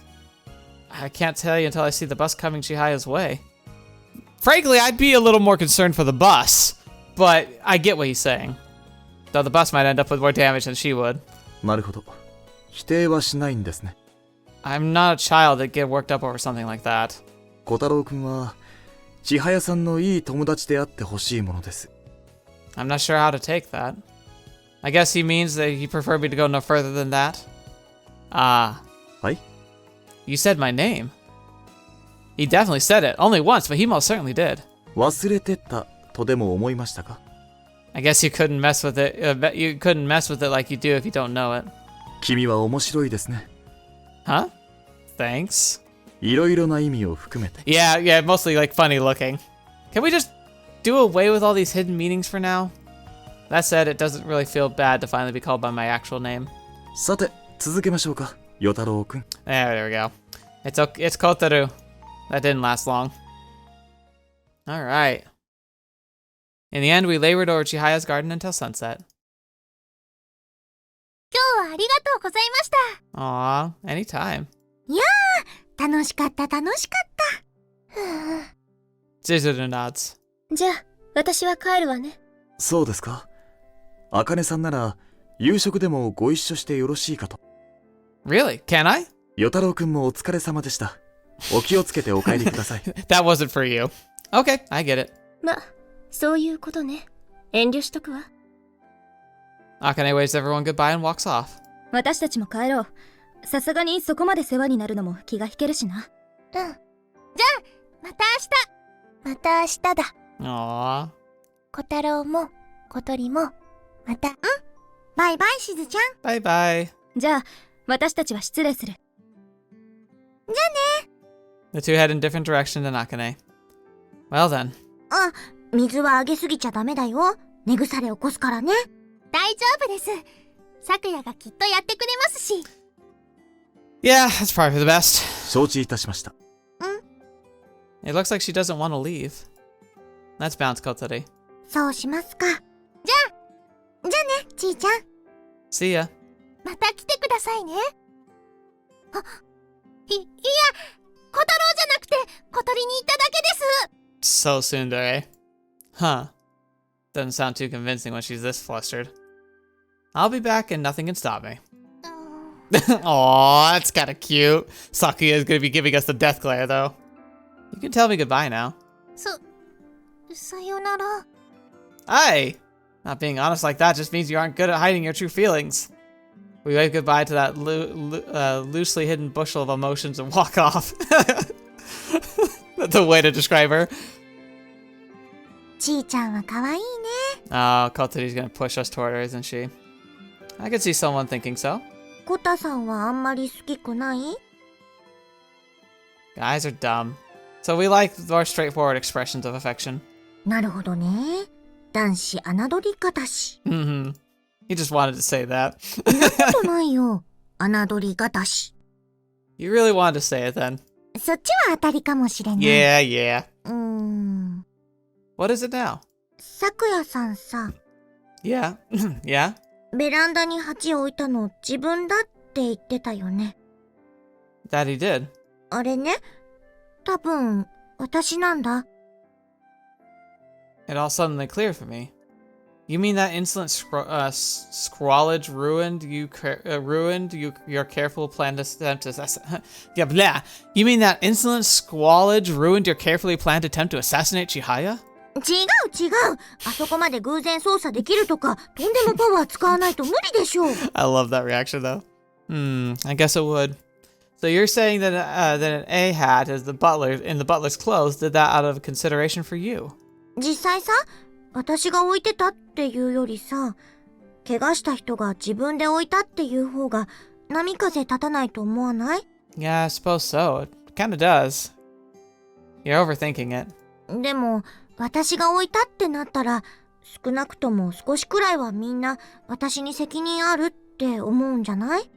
I can't tell you until I see the bus coming Chihaya's way. Frankly, I'd be a little more concerned for the bus, but I get what he's saying. Though the bus might end up with more damage than she would. なるほど。否定はしないんですね。I'm not a child that get worked up over something like that. 小太郎くんは、千早さんのいい友達であってほしいものです。I'm not sure how to take that. I guess he means that he preferred me to go no further than that. Ah. はい？ You said my name. He definitely said it. Only once, but he most certainly did. 忘れてたとでも思いましたか？ I guess you couldn't mess with it. You couldn't mess with it like you do if you don't know it. 君は面白いですね。Huh? Thanks. いろいろな意味を含めて。Yeah, mostly like funny looking. Can we just do away with all these hidden meanings for now? That said, it doesn't really feel bad to finally be called by my actual name. さて、続けましょうか、与太郎くん。There we go. It's Kotaru. That didn't last long. All right. In the end, we labored over Chihaya's garden until sunset. 今日はありがとうございました。 Aw, anytime. 楽しかった。Zizuru nods. じゃあ、私は帰るわね。そうですか。茜さんなら、夕食でもご一緒してよろしいかと。Really? Can I? 与太郎くんもお疲れ様でした。お気をつけてお帰りください。That wasn't for you. Okay, I get it. ま、そういうことね。遠慮しとくわ。Akane waves everyone goodbye and walks off. 私たちも帰ろう。さすがにそこまで世話になるのも気が引けるしな。うん。じゃあ、また明日。また明日だ。Aww. 小太郎も、小鳥も、また。バイバイ、しずちゃん。 Bye bye. じゃあ、私たちは失礼する。The two head in different directions to Akane. Well then. あ、水はあげすぎちゃダメだよ。根腐れ起こすからね。大丈夫です。咲夜がきっとやってくれますし。Yeah, that's probably for the best. 承知いたしました。It looks like she doesn't want to leave. Let's bounce, Kotori. そうしますか。じゃあね、ちーちゃん。 See ya. また来てくださいね。あ、いや、小太郎じゃなくて小鳥に行っただけです。 So tsundere. Huh. Doesn't sound too convincing when she's this flustered. I'll be back and nothing can stop me. Aw, that's kinda cute. Sakuya is gonna be giving us the death glare though. You can tell me goodbye now. さよなら。Hey! Not being honest like that just means you aren't good at hiding your true feelings. We wave goodbye to that loosely hidden bushel of emotions and walk off. That's a way to describe her. ちーちゃんは可愛いね。 Oh, Kotori's gonna push us toward her, isn't she? I could see someone thinking so. コタさんはあんまり好きくない？ Guys are dumb. So we like more straightforward expressions of affection. なるほどね。男子侮り方し。Mm-hmm. He just wanted to say that. そんなことないよ。侮り方し。 You really wanted to say it then. そっちは当たりかもしれない。Yeah. What is it now? 咲夜さんさ、 Yeah. Yeah? ベランダに鉢置いたの自分だって言ってたよね。That he did. あれね、多分私なんだ。 It all suddenly cleared for me. You mean that insolent squallage ruined your careful plan to attempt to yeah, blah. You mean that insolent squallage ruined your carefully planned attempt to assassinate Chihaya? 違う。あそこまで偶然操作できるとか、とんでもパワー使わないと無理でしょう。 I love that reaction though. I guess it would. So you're saying that that an A-hat is the butler in the butler's clothes did that out of consideration for you? 実際さ、私が置いてたっていうよりさ、怪我した人が自分で置いたっていう方が波風立たないと思わない？ Yeah, I suppose so. It kinda does. You're overthinking it. でも、私が置いたってなったら、少なくとも少しくらいはみんな私に責任あるって思うんじゃない？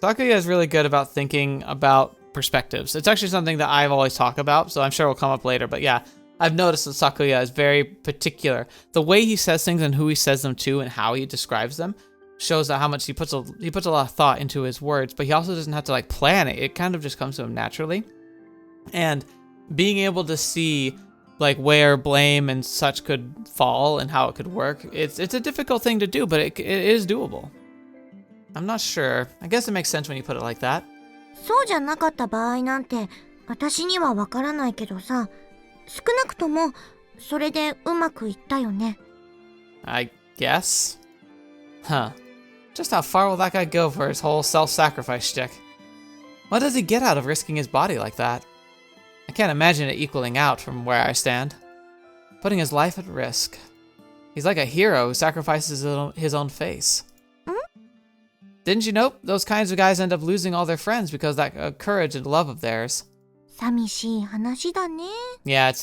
Sakuya is really good about thinking about perspectives. It's actually something that I've always talked about, so I'm sure it'll come up later. But yeah, I've noticed that Sakuya is very particular. The way he says things and who he says them to and how he describes them shows that how much he puts a lot of thought into his words, but he also doesn't have to like plan it. It kind of just comes to him naturally. And being able to see like where blame and such could fall and how it could work, it's a difficult thing to do, but it is doable. I'm not sure. I guess it makes sense when you put it like that. そうじゃなかった場合なんて私にはわからないけどさ、少なくともそれでうまくいったよね。I guess. Huh. Just how far will that guy go for his whole self-sacrifice shtick? What does he get out of risking his body like that? I can't imagine it equaling out from where I stand. Putting his life at risk. He's like a hero who sacrifices his own face. Didn't you know those kinds of guys end up losing all their friends because of that courage and love of theirs? 寂しい話だね。 Yeah, it's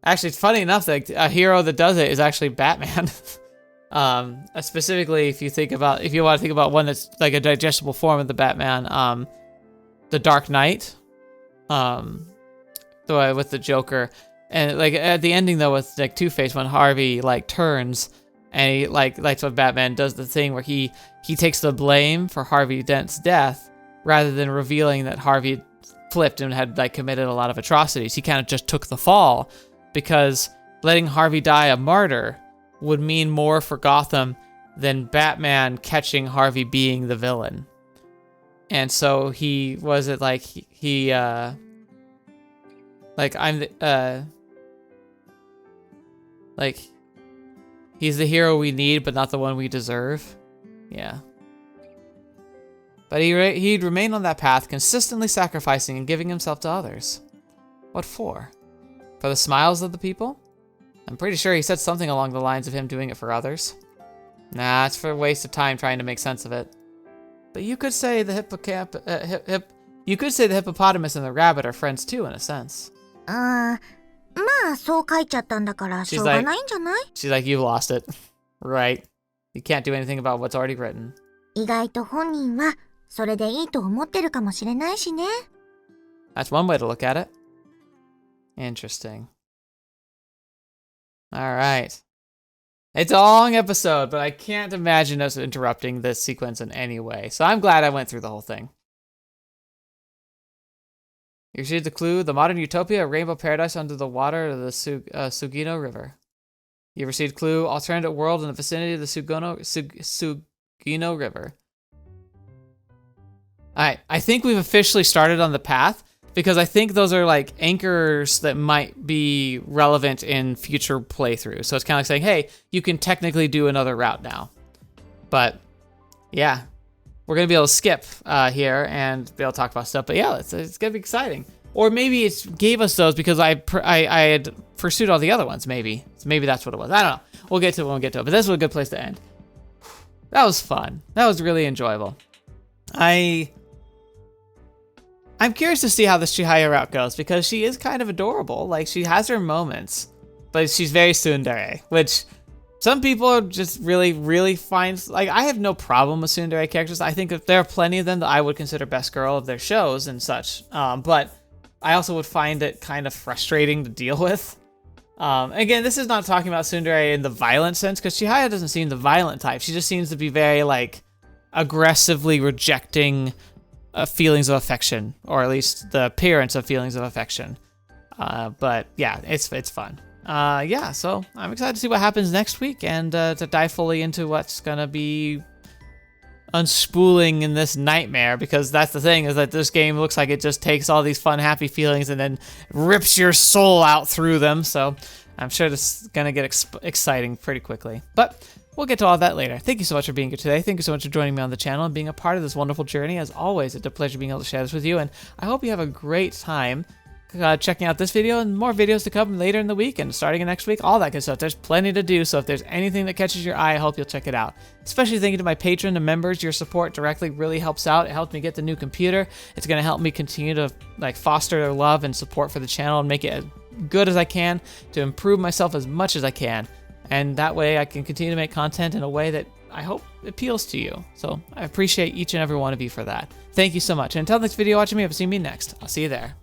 actually it's funny enough that a hero that does it is actually Batman. Specifically, if you want to think about one that's like a digestible form of the Batman, the Dark Knight, with the Joker, and like at the ending though with like Two-Face when Harvey like turns and he like what Batman does the thing where he takes the blame for Harvey Dent's death rather than revealing that Harvey flipped and had like committed a lot of atrocities. He kind of just took the fall because letting Harvey die a martyr would mean more for Gotham than Batman catching Harvey being the villain. And so he was it like he like I'm the like he's the hero we need but not the one we deserve. Yeah. But he'd remain on that path, consistently sacrificing and giving himself to others. What for? For the smiles of the people? I'm pretty sure he said something along the lines of him doing it for others. Nah, it's for a waste of time trying to make sense of it. But you could say the hippopotamus and the rabbit are friends too, in a sense. まあそう書いちゃったんだからしょうがないんじゃない？ She's like, you lost it. Right. You can't do anything about what's already written. 意外と本人はそれでいいと思ってるかもしれないしね。 That's one way to look at it. Interesting. All right. It's a long episode, but I can't imagine us interrupting this sequence in any way. So I'm glad I went through the whole thing. You received the clue, the modern utopia, a rainbow paradise under the water of the Sugino River. You received clue, alternative world in the vicinity of the Sugino River. Alright, I think we've officially started on the path, because I think those are like anchors that might be relevant in future playthroughs. So it's kind of like saying, hey, you can technically do another route now. But yeah, we're going to be able to skip here and be able to talk about stuff. But yeah, it's going to be exciting. Or maybe it gave us those because I had pursued all the other ones, maybe. So maybe that's what it was. I don't know. We'll get to it when we get to it. But this was a good place to end. That was fun. That was really enjoyable. I'm curious to see how this Chihaya route goes because she is kind of adorable. Like, she has her moments, but she's very tsundere, which some people just really, really find... Like, I have no problem with tsundere characters. I think that there are plenty of them that I would consider best girl of their shows and such. But I also would find it kind of frustrating to deal with. Again, this is not talking about tsundere in the violent sense, because Chihaya doesn't seem the violent type. She just seems to be very, like, aggressively rejecting feelings of affection, or at least the appearance of feelings of affection. But yeah, it's fun. Yeah, so I'm excited to see what happens next week and to dive fully into what's gonna be unspooling in this nightmare, because that's the thing, is that this game looks like it just takes all these fun, happy feelings and then rips your soul out through them. So I'm sure this is gonna get exciting pretty quickly. But we'll get to all that later. Thank you so much for being here today. Thank you so much for joining me on the channel and being a part of this wonderful journey. As always, it's a pleasure being able to share this with you, and I hope you have a great time checking out this video and more videos to come later in the week and starting next week, all that good stuff. There's plenty to do, so if there's anything that catches your eye, I hope you'll check it out. Especially thank you to my patron and members. Your support directly really helps out. It helped me get the new computer. It's going to help me continue to foster their love and support for the channel and make it as good as I can to improve myself as much as I can. And that way I can continue to make content in a way that I hope appeals to you. So I appreciate each and every one of you for that. Thank you so much. And until next video watching me, I've seen me next. I'll see you there.